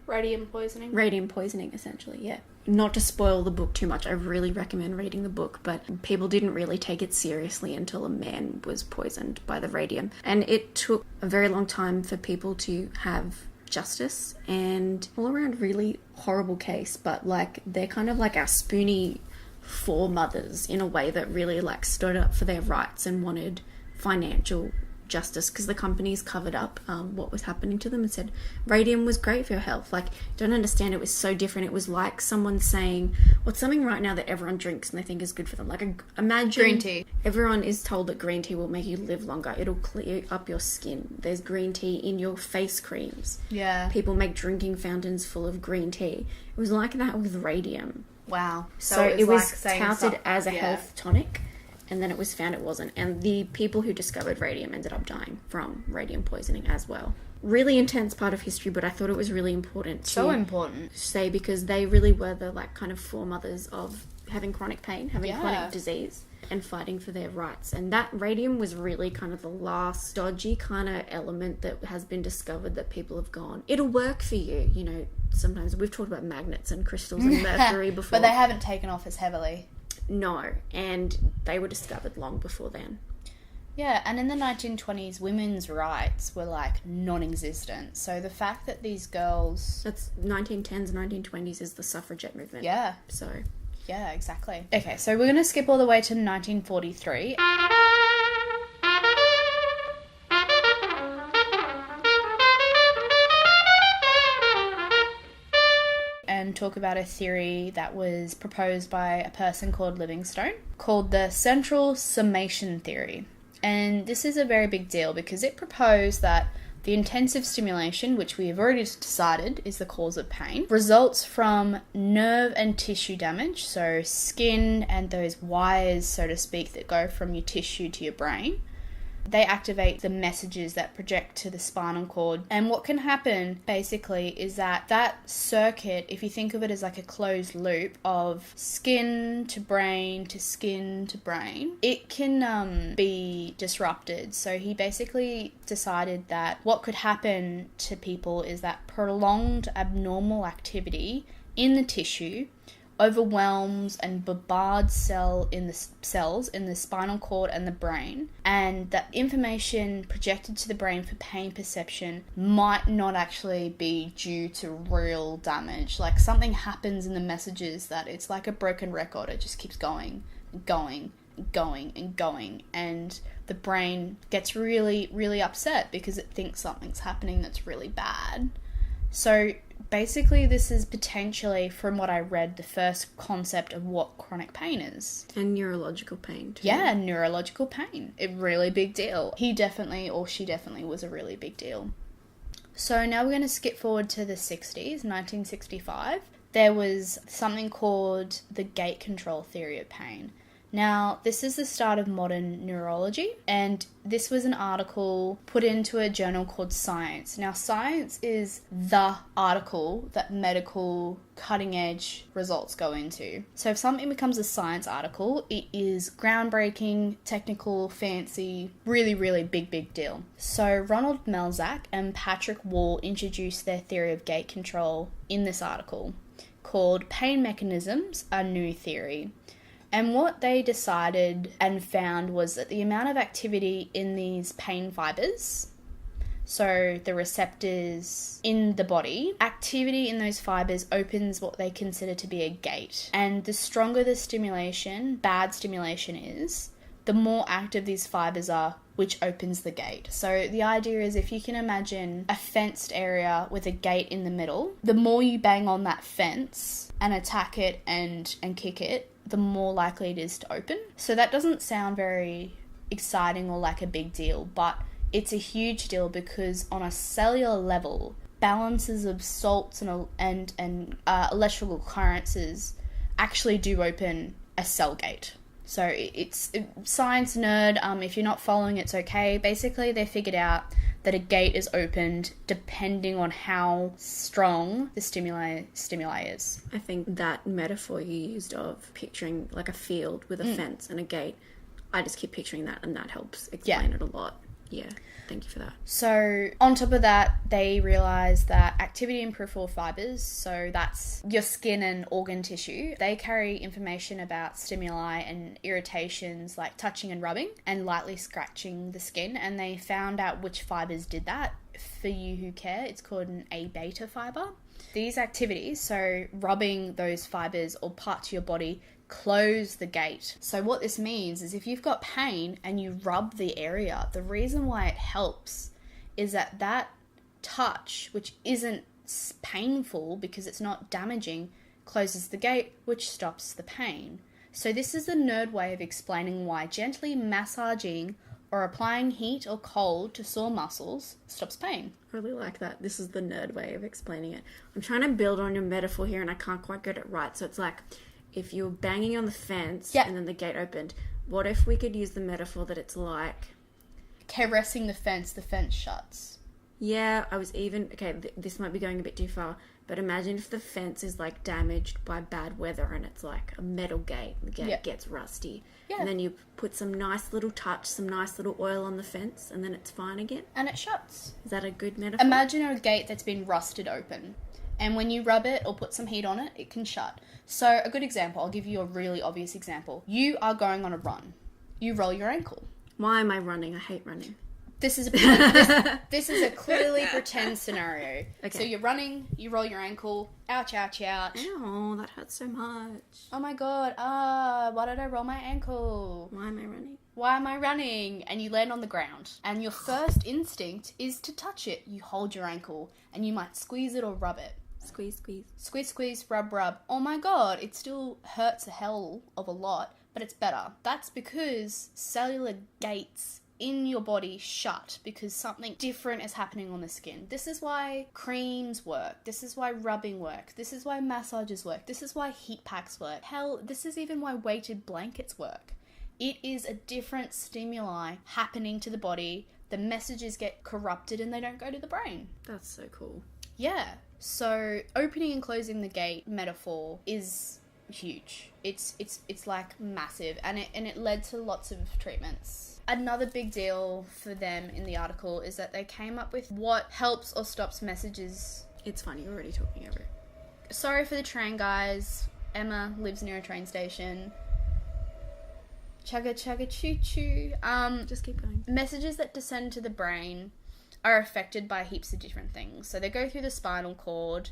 radium poisoning. Radium poisoning, essentially, yeah. Not to spoil the book too much, I really recommend reading the book, but people didn't really take it seriously until a man was poisoned by the radium. And it took a very long time for people to have justice, and all around really horrible case, but like they're kind of like our spoony foremothers in a way that really like stood up for their rights and wanted financial justice, because the companies covered up what was happening to them and said radium was great for your health. Like, don't understand, it was so different. It was like someone saying, what's something right now that everyone drinks and they think is good for them? Like, imagine green tea. Everyone is told that green tea will make you live longer. It'll clear up your skin. There's green tea in your face creams. Yeah. People make drinking fountains full of green tea. It was like that with radium. Wow. So it was like touted as a health tonic. And then it was found it wasn't. And the people who discovered radium ended up dying from radium poisoning as well. Really intense part of history, but I thought it was really important to say, because they really were the like kind of foremothers of having chronic pain, having chronic disease, and fighting for their rights. And that radium was really kind of the last dodgy kind of element that has been discovered that people have gone, it'll work for you. You know, sometimes we've talked about magnets and crystals and mercury before. But they haven't taken off as heavily. No, and they were discovered long before then. Yeah, and in the 1920s, women's rights were like non-existent. So the fact that these girls... That's 1910s, 1920s is the suffragette movement. Yeah. So... Yeah, exactly. Okay, so we're going to skip all the way to 1943. And talk about a theory that was proposed by a person called Livingstone, called the central summation theory. And this is a very big deal because it proposed that the intensive stimulation, which we have already decided is the cause of pain, results from nerve and tissue damage, so skin and those wires, so to speak, that go from your tissue to your brain. They activate the messages that project to the spinal cord. And what can happen, basically, is that circuit, if you think of it as like a closed loop of skin to brain to skin to brain, it can be disrupted. So he basically decided that what could happen to people is that prolonged abnormal activity in the tissue overwhelms and bombards cells in the spinal cord and the brain, and that information projected to the brain for pain perception might not actually be due to real damage. Like, something happens in the messages that it's like a broken record. It just keeps going and going and going and going, and the brain gets really, really upset because it thinks something's happening that's really bad. So basically this is potentially, from what I read, the first concept of what chronic pain is. And neurological pain too. Yeah, neurological pain. A really big deal. He definitely, or she definitely, was a really big deal. So now we're going to skip forward to the 60s, 1965. There was something called the gate control theory of pain. Now, this is the start of modern neurology, and this was an article put into a journal called Science. Now, Science is the article that medical cutting-edge results go into. So if something becomes a science article, it is groundbreaking, technical, fancy, really, really big deal. So Ronald Melzack and Patrick Wall introduced their theory of gate control in this article, called Pain Mechanisms, a New Theory. And what they decided and found was that the amount of activity in these pain fibers, so the receptors in the body, activity in those fibers opens what they consider to be a gate. And the stronger the stimulation, bad stimulation is, the more active these fibers are, which opens the gate. So the idea is, if you can imagine a fenced area with a gate in the middle, the more you bang on that fence and attack it and kick it, the more likely it is to open. So that doesn't sound very exciting or like a big deal, but it's a huge deal because on a cellular level, balances of salts and electrical currents actually do open a cell gate. So it's science nerd. If you're not following, it's okay. Basically, they figured out that a gate is opened depending on how strong the stimuli is. I think that metaphor you used of picturing like a field with a fence and a gate, I just keep picturing that, and that helps explain it a lot. Yeah, thank you for that. So on top of that, they realised that activity in peripheral fibres, so that's your skin and organ tissue, they carry information about stimuli and irritations like touching and rubbing and lightly scratching the skin, and they found out which fibres did that. For you who care, it's called an A beta fibre. These activities, so rubbing those fibres or parts of your body, close the gate. So what this means is if you've got pain and you rub the area, the reason why it helps is that touch, which isn't painful because it's not damaging, closes the gate, which stops the pain. So this is a nerd way of explaining why gently massaging or applying heat or cold to sore muscles stops pain. I really like that. This is the nerd way of explaining it. I'm trying to build on your metaphor here and I can't quite get it right. So it's like, if you're banging on the fence and then the gate opened, what if we could use the metaphor that it's like caressing the fence shuts. Yeah, I was even... Okay, this might be going a bit too far, but imagine if the fence is, like, damaged by bad weather and it's, like, a metal gate. The gate gets rusty. Yeah. And then you put some nice little touch, some nice little oil on the fence, and then it's fine again. And it shuts. Is that a good metaphor? Imagine a gate that's been rusted open. And when you rub it or put some heat on it, it can shut. So, a good example, I'll give you a really obvious example. You are going on a run. You roll your ankle. Why am I running? I hate running. This is a clearly pretend scenario. Okay. So you're running, you roll your ankle, ouch, ouch, ouch. Ow, that hurts so much. Oh my god, why did I roll my ankle? Why am I running? Why am I running? And you land on the ground. And your first instinct is to touch it. You hold your ankle and you might squeeze it or rub it. Squeeze, squeeze. Squeeze, squeeze, rub, rub. Oh my god, it still hurts a hell of a lot, but it's better. That's because cellular gates in your body shut because something different is happening on the skin. This is why creams work. This is why rubbing work. This is why massages work. This is why heat packs work. Hell, this is even why weighted blankets work. It is a different stimuli happening to the body. The messages get corrupted and they don't go to the brain. That's so cool. Yeah. So opening and closing the gate metaphor is huge. It's like massive, and it led to lots of treatments. Another big deal for them in the article is that they came up with what helps or stops messages. It's funny, you're already talking over it. Sorry for the train, guys. Emma lives near a train station. Chugga chugga choo choo. Just keep going. Messages that descend to the brain are affected by heaps of different things. So they go through the spinal cord,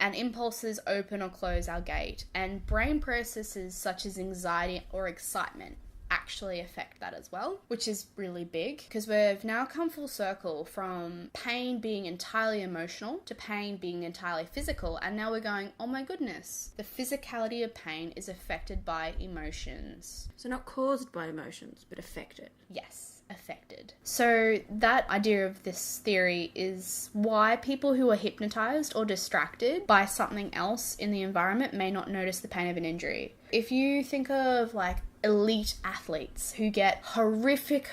and impulses open or close our gate, and brain processes such as anxiety or excitement actually affect that as well, which is really big because we've now come full circle from pain being entirely emotional to pain being entirely physical, and now we're going, oh my goodness, the physicality of pain is affected by emotions. So not caused by emotions, but affected. Yes, affected. So that idea of this theory is why people who are hypnotized or distracted by something else in the environment may not notice the pain of an injury. If you think of like elite athletes who get horrific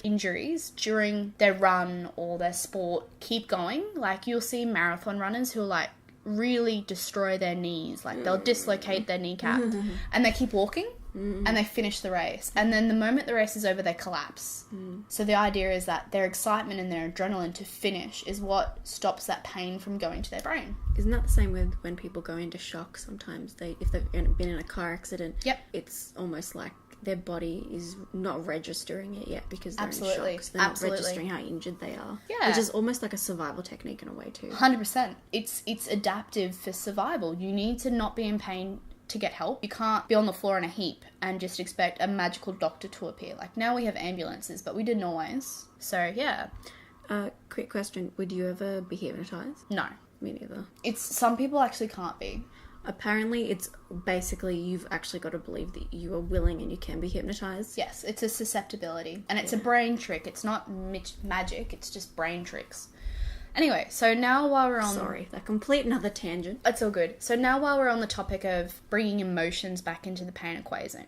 injuries during their run or their sport, keep going, like you'll see marathon runners who are like really destroy their knees, like they'll dislocate their kneecap and they keep walking and they finish the race, and then the moment the race is over they collapse. So the idea is that their excitement and their adrenaline to finish is what stops that pain from going to their brain. Isn't that the same with when people go into shock sometimes? If they've been in a car accident, Yep. It's almost like their body is not registering it yet because they're Absolutely. in shock. So they're Absolutely. not registering how injured they are. Yeah. Which is almost like a survival technique in a way too. 100%. It's adaptive for survival. You need to not be in pain to get help. You can't be on the floor in a heap and just expect a magical doctor to appear. Like now we have ambulances, but we didn't always. So yeah. Quick question. Would you ever be hypnotized? No. Me neither. It's some people actually can't be. Apparently, it's basically you've actually got to believe that you are willing and you can be hypnotized. Yes, it's a susceptibility. And it's a brain trick. It's not magic. It's just brain tricks. Anyway, so now while we're on... Sorry, that complete another tangent. It's all good. So now while we're on the topic of bringing emotions back into the pain equation,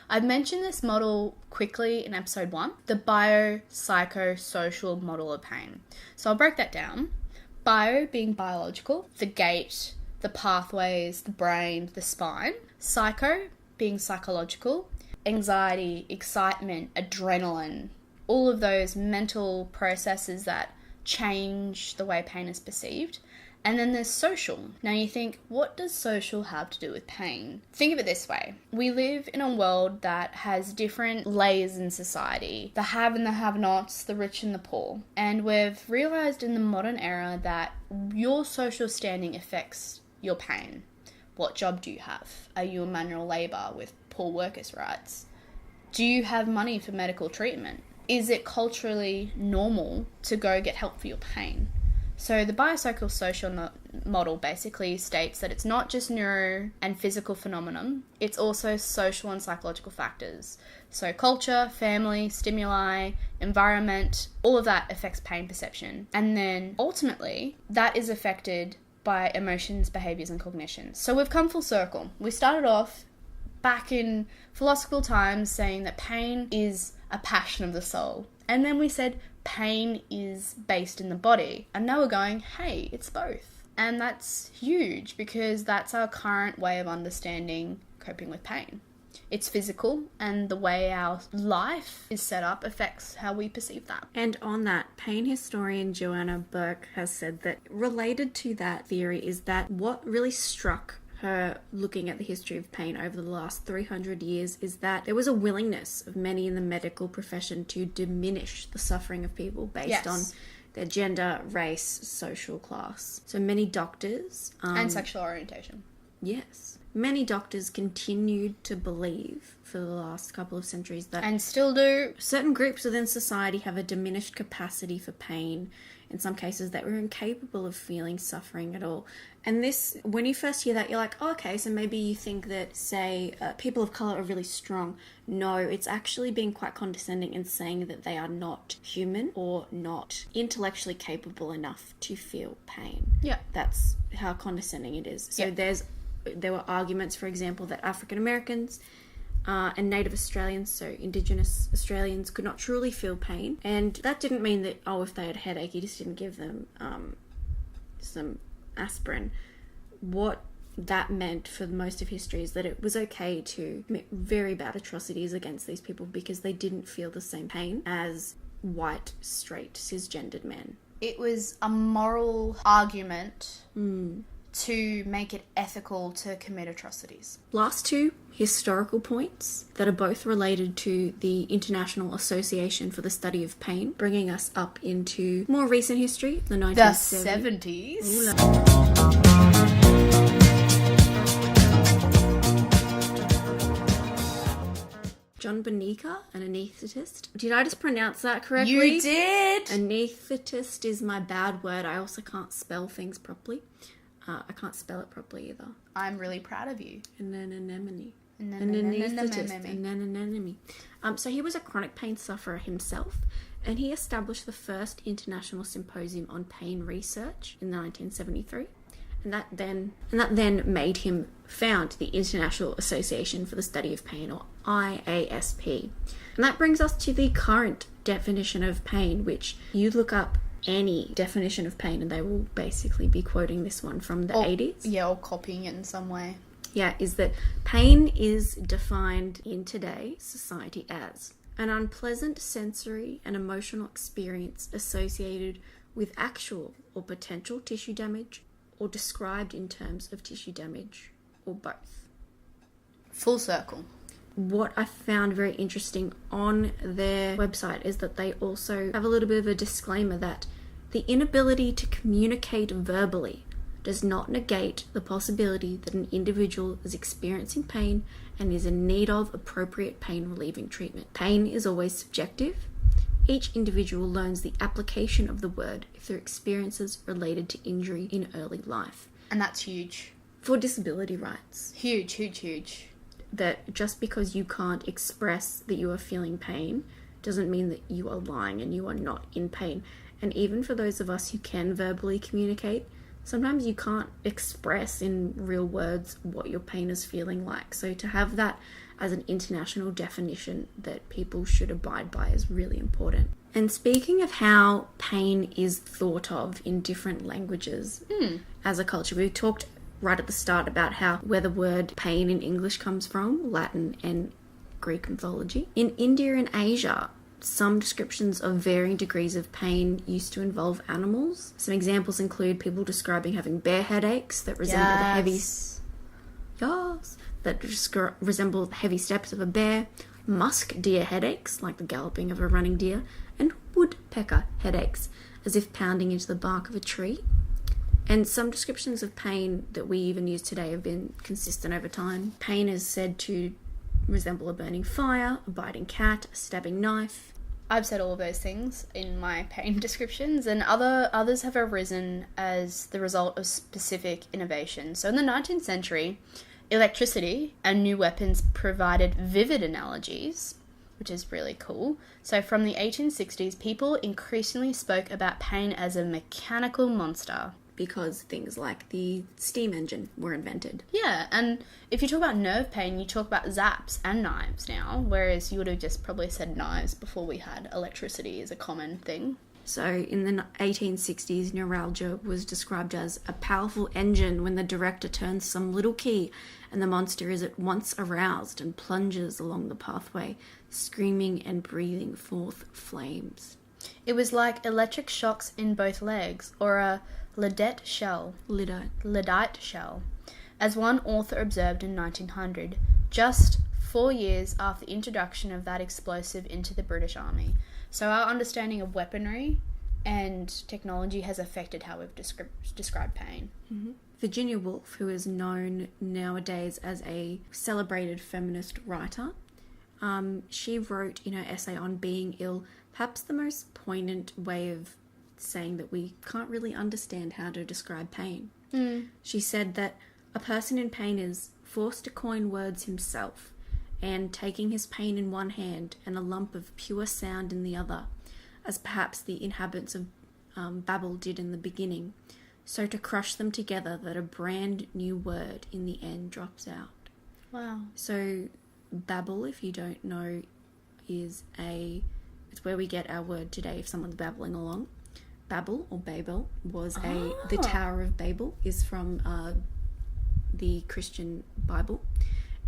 I've mentioned this model quickly in episode 1, the biopsychosocial model of pain. So I'll break that down. Bio being biological, the gait, the pathways, the brain, the spine. Psycho being psychological, anxiety, excitement, adrenaline, all of those mental processes that change the way pain is perceived. And then there's social. Now you think, what does social have to do with pain? Think of it this way. We live in a world that has different layers in society. The have and the have-nots, the rich and the poor. And we've realised in the modern era that your social standing affects your pain. What job do you have? Are you a manual labour with poor workers' rights? Do you have money for medical treatment? Is it culturally normal to go get help for your pain? So the biopsychosocial model basically states that it's not just neuro and physical phenomenon, it's also social and psychological factors. So culture, family, stimuli, environment, all of that affects pain perception. And then ultimately, that is affected by emotions, behaviours and cognition. So we've come full circle. We started off back in philosophical times saying that pain is a passion of the soul. And then we said pain is based in the body. And now we're going, hey, it's both. And that's huge because that's our current way of understanding coping with pain. It's physical, and the way our life is set up affects how we perceive that. And on that, pain historian Joanna Burke has said that related to that theory is that what really struck her looking at the history of pain over the last 300 years is that there was a willingness of many in the medical profession to diminish the suffering of people based on their gender, race, social class. So many doctors... and sexual orientation. Yes. Many doctors continued to believe for the last couple of centuries that... and still do. Certain groups within society have a diminished capacity for pain. In some cases, that we're incapable of feeling suffering at all. And this, when you first hear that, you're like, oh, okay, so maybe you think that, say, people of colour are really strong. No, it's actually being quite condescending and saying that they are not human or not intellectually capable enough to feel pain. Yeah. That's how condescending it is. So there were arguments, for example, that African Americans and Native Australians, so Indigenous Australians, could not truly feel pain. And that didn't mean that, oh, if they had a headache, you just didn't give them some aspirin. What that meant for most of history is that it was okay to commit very bad atrocities against these people because they didn't feel the same pain as white, straight, cisgendered men. It was a moral argument to make it ethical to commit atrocities. Last two historical points that are both related to the International Association for the Study of Pain, bringing us up into more recent history, the 1970s. The 70s. John Bonica, an anaesthetist. Did I just pronounce that correctly? You did! Anaesthetist is my bad word. I also can't spell things properly. I can't spell it properly either. I'm really proud of you. An anemone. An Anemone. anaesthetist. An anemone. So he was a chronic pain sufferer himself, and he established the first international symposium on pain research in 1973. And that then made him found the International Association for the Study of Pain, or IASP. And that brings us to the current definition of pain, which you look up any definition of pain and they will basically be quoting this one from the 80s. Yeah, or copying it in some way. Yeah, is that pain is defined in today's society as an unpleasant sensory and emotional experience associated with actual or potential tissue damage, or described in terms of tissue damage, or both. Full circle. What I found very interesting on their website is that they also have a little bit of a disclaimer that the inability to communicate verbally does not negate the possibility that an individual is experiencing pain and is in need of appropriate pain relieving treatment. Pain is always subjective. Each individual learns the application of the word through experiences related to injury in early life. And that's huge. For disability rights. Huge, huge, huge. That just because you can't express that you are feeling pain doesn't mean that you are lying and you are not in pain. And even for those of us who can verbally communicate, sometimes you can't express in real words what your pain is feeling like. So to have that as an international definition that people should abide by is really important. And speaking of how pain is thought of in different languages as a culture, we talked right at the start about where the word pain in English comes from, Latin and Greek mythology. In India and Asia, some descriptions of varying degrees of pain used to involve animals. Some examples include people describing having bear headaches that resemble resemble the heavy steps of a bear, musk deer headaches, like the galloping of a running deer, and woodpecker headaches, as if pounding into the bark of a tree. And some descriptions of pain that we even use today have been consistent over time. Pain is said to resemble a burning fire, a biting cat, a stabbing knife. I've said all of those things in my pain descriptions, and others have arisen as the result of specific innovation. So in the 19th century, electricity and new weapons provided vivid analogies, which is really cool. So from the 1860s, people increasingly spoke about pain as a mechanical monster. Because things like the steam engine were invented. Yeah, and if you talk about nerve pain, you talk about zaps and knives now, whereas you would have just probably said knives before we had electricity as a common thing. So in the 1860s, neuralgia was described as a powerful engine when the director turns some little key and the monster is at once aroused and plunges along the pathway, screaming and breathing forth flames. It was like electric shocks in both legs, or a Lyddite shell. Lyddite shell. As one author observed in 1900, just 4 years after the introduction of that explosive into the British Army. So our understanding of weaponry and technology has affected how we've described pain. Mm-hmm. Virginia Woolf, who is known nowadays as a celebrated feminist writer, she wrote in her essay on being ill perhaps the most poignant way of saying that we can't really understand how to describe pain. She said that a person in pain is forced to coin words himself, and taking his pain in one hand and a lump of pure sound in the other, as perhaps the inhabitants of Babel did in the beginning, so to crush them together that a brand new word in the end drops out. Wow. So Babel, if you don't know, it's where we get our word today if someone's babbling along. Babel, or Babel, was the Tower of Babel is from the Christian Bible,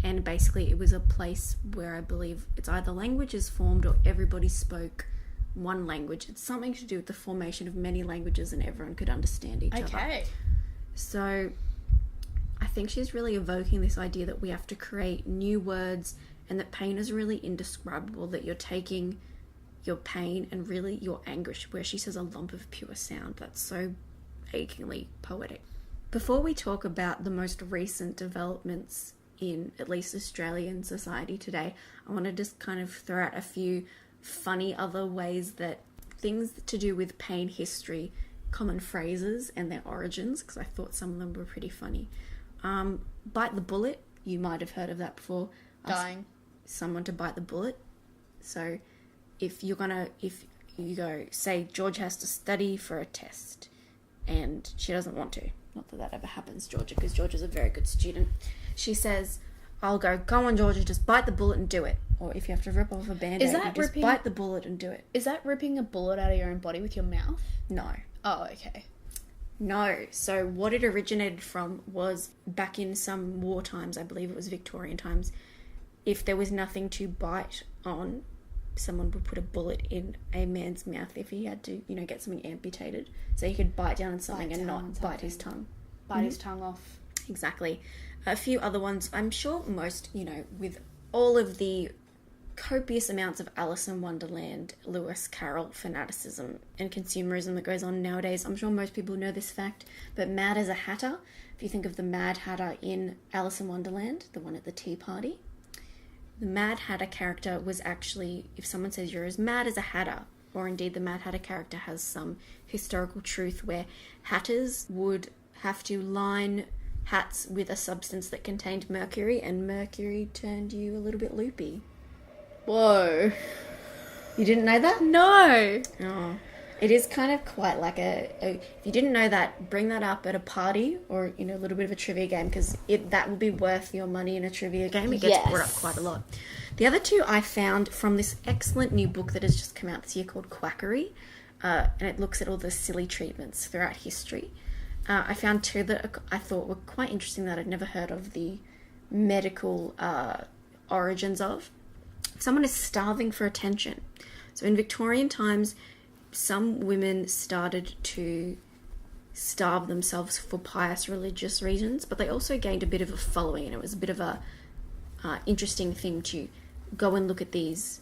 and basically it was a place where I believe it's either languages formed or everybody spoke one language. It's something to do with the formation of many languages and everyone could understand each other. Okay. So I think she's really evoking this idea that we have to create new words and that pain is really indescribable, that you're taking your pain and really your anguish, where she says a lump of pure sound. That's so achingly poetic. Before we talk about the most recent developments in at least Australian society today, I want to just kind of throw out a few funny other ways that things to do with pain history, common phrases and their origins, because I thought some of them were pretty funny. Bite the bullet, you might have heard of that before. Dying. Someone to bite the bullet. So if you go, say George has to study for a test and she doesn't want to. Not that that ever happens, Georgia, because Georgia's a very good student. She says, I'll go on, Georgia, just bite the bullet and do it. Or if you have to rip off a Band-Aid, you just bite the bullet and do it. Is that ripping a bullet out of your own body with your mouth? No. Oh, okay. No. So what it originated from was back in some war times, I believe it was Victorian times, if there was nothing to bite on, someone would put a bullet in a man's mouth if he had to, get something amputated. So he could bite down on something and not bite his tongue. Bite his tongue off. Exactly. A few other ones. I'm sure most, with all of the copious amounts of Alice in Wonderland, Lewis Carroll fanaticism and consumerism that goes on nowadays, I'm sure most people know this fact, but Mad as a Hatter, if you think of the Mad Hatter in Alice in Wonderland, the one at the tea party, the Mad Hatter character was actually, if someone says you're as mad as a hatter, or indeed the Mad Hatter character has some historical truth where hatters would have to line hats with a substance that contained mercury, and mercury turned you a little bit loopy. Whoa. You didn't know that? No. Oh. It is kind of quite like if you didn't know that, bring that up at a party or, a little bit of a trivia game, because that will be worth your money in a trivia game. It gets brought up quite a lot. The other two I found from this excellent new book that has just come out this year called Quackery, and it looks at all the silly treatments throughout history. I found two that I thought were quite interesting that I'd never heard of the medical origins of. Someone is starving for attention. So in Victorian times, some women started to starve themselves for pious religious reasons, but they also gained a bit of a following, and it was a bit of a interesting thing to go and look at these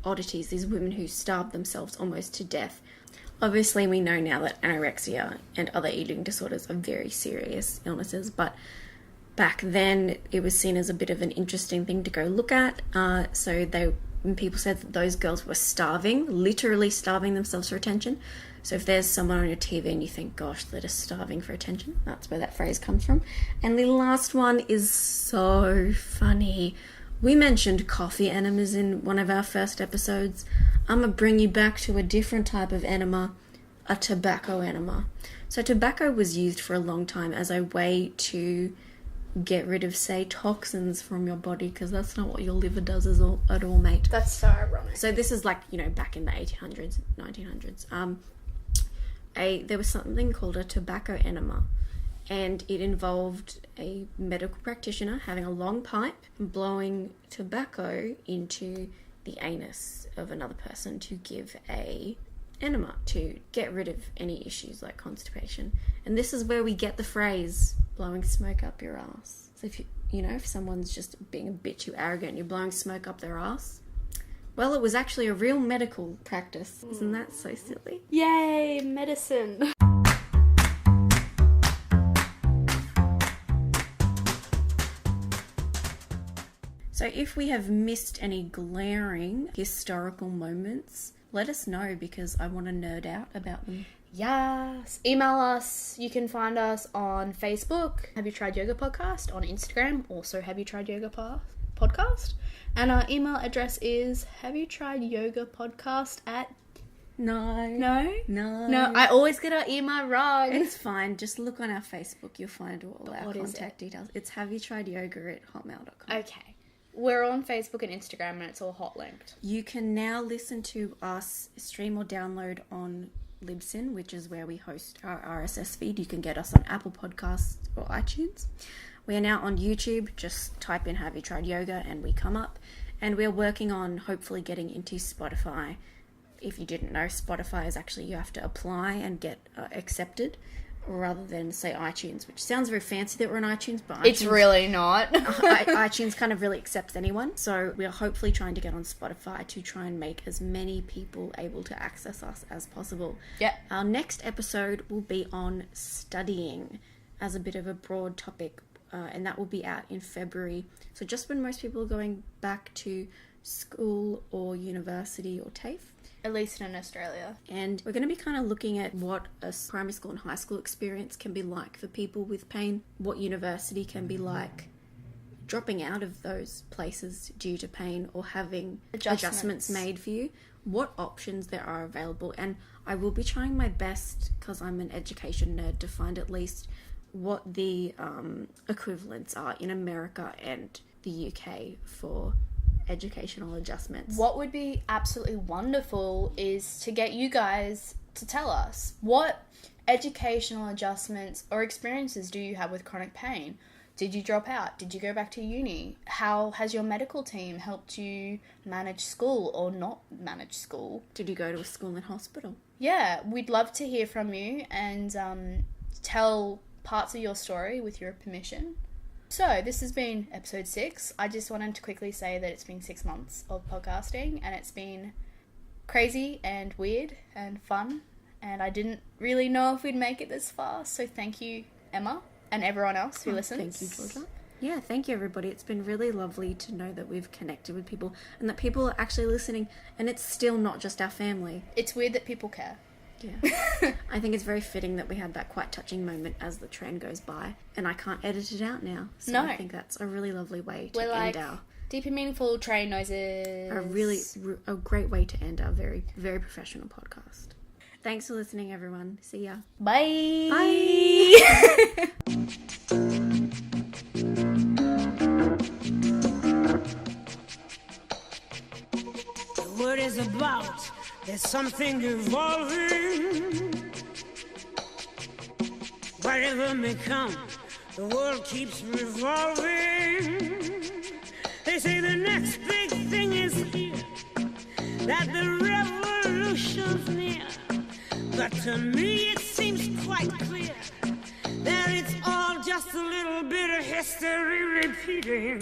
oddities, these women who starved themselves almost to death. Obviously, we know now that anorexia and other eating disorders are very serious illnesses, but back then it was seen as a bit of an interesting thing to go look at. When people said that those girls were starving, literally starving themselves for attention. So if there's someone on your TV and you think, gosh, they're just starving for attention, that's where that phrase comes from. And the last one is so funny. We mentioned coffee enemas in one of our first episodes. I'm going to bring you back to a different type of enema, a tobacco enema. So tobacco was used for a long time as a way to get rid of, say, toxins from your body, because that's not what your liver does at all, mate. That's so ironic. So this is like, back in the 1800s, 1900s. There was something called a tobacco enema, and it involved a medical practitioner having a long pipe and blowing tobacco into the anus of another person to give a enema to get rid of any issues like constipation. And this is where we get the phrase blowing smoke up your ass. So if someone's just being a bit too arrogant, you're blowing smoke up their ass, well, it was actually a real medical practice. Isn't that so silly? Yay, medicine. So if we have missed any glaring historical moments, let us know, because I want to nerd out about them. Yes. Email us. You can find us on Facebook, Have You Tried Yoga Podcast, on Instagram, also Have You Tried Yoga Podcast. And our email address is haveyoutrideyogapodcast at... No, I always get our email wrong. It's fine. Just look on our Facebook. You'll find all our contact details. It's haveyoutridyoga@hotmail.com. Okay. We're on Facebook and Instagram, and it's all hot linked. You can now listen to us stream or download on Libsyn, which is where we host our RSS feed. You can get us on Apple Podcasts or iTunes. We are now on YouTube. Just type in Have You Tried Yoga and we come up. And we're working on hopefully getting into Spotify. If you didn't know, Spotify is actually, you have to apply and get accepted, rather than, say, iTunes, which sounds very fancy that we're on iTunes, but iTunes, it's really not. iTunes kind of really accepts anyone. So we are hopefully trying to get on Spotify to try and make as many people able to access us as possible. Yeah. Our next episode will be on studying as a bit of a broad topic. and that will be out in February. So just when most people are going back to school or university or TAFE. At least in Australia. And we're going to be kind of looking at what a primary school and high school experience can be like for people with pain, what university can be like, dropping out of those places due to pain or having adjustments made for you, what options there are available. And I will be trying my best, because I'm an education nerd, to find at least what the equivalents are in America and the UK for educational adjustments. What would be absolutely wonderful is to get you guys to tell us what educational adjustments or experiences do you have with chronic pain. Did you drop out? Did you go back to uni? How has your medical team helped you manage school or not manage school? Did you go to a school and hospital? Yeah, we'd love to hear from you and tell parts of your story with your permission. So, this has been episode 6. I just wanted to quickly say that it's been 6 months of podcasting and it's been crazy and weird and fun, and I didn't really know if we'd make it this far, so thank you, Emma, and everyone else who listens. Thank you, Georgia. Yeah, thank you, everybody. It's been really lovely to know that we've connected with people and that people are actually listening, and it's still not just our family. It's weird that people care. Yeah. I think it's very fitting that we had that quite touching moment as the train goes by, and I can't edit it out now. So No. I think that's a really lovely way to We're like end our... deep and meaningful train noises. A great way to end our very, very professional podcast. Thanks for listening, everyone. See ya. Bye. Bye. The word is about, there's something evolving. Whatever may come, the world keeps revolving. They say the next big thing is here, that the revolution's near. But to me it seems quite clear that it's all just a little bit of history repeating.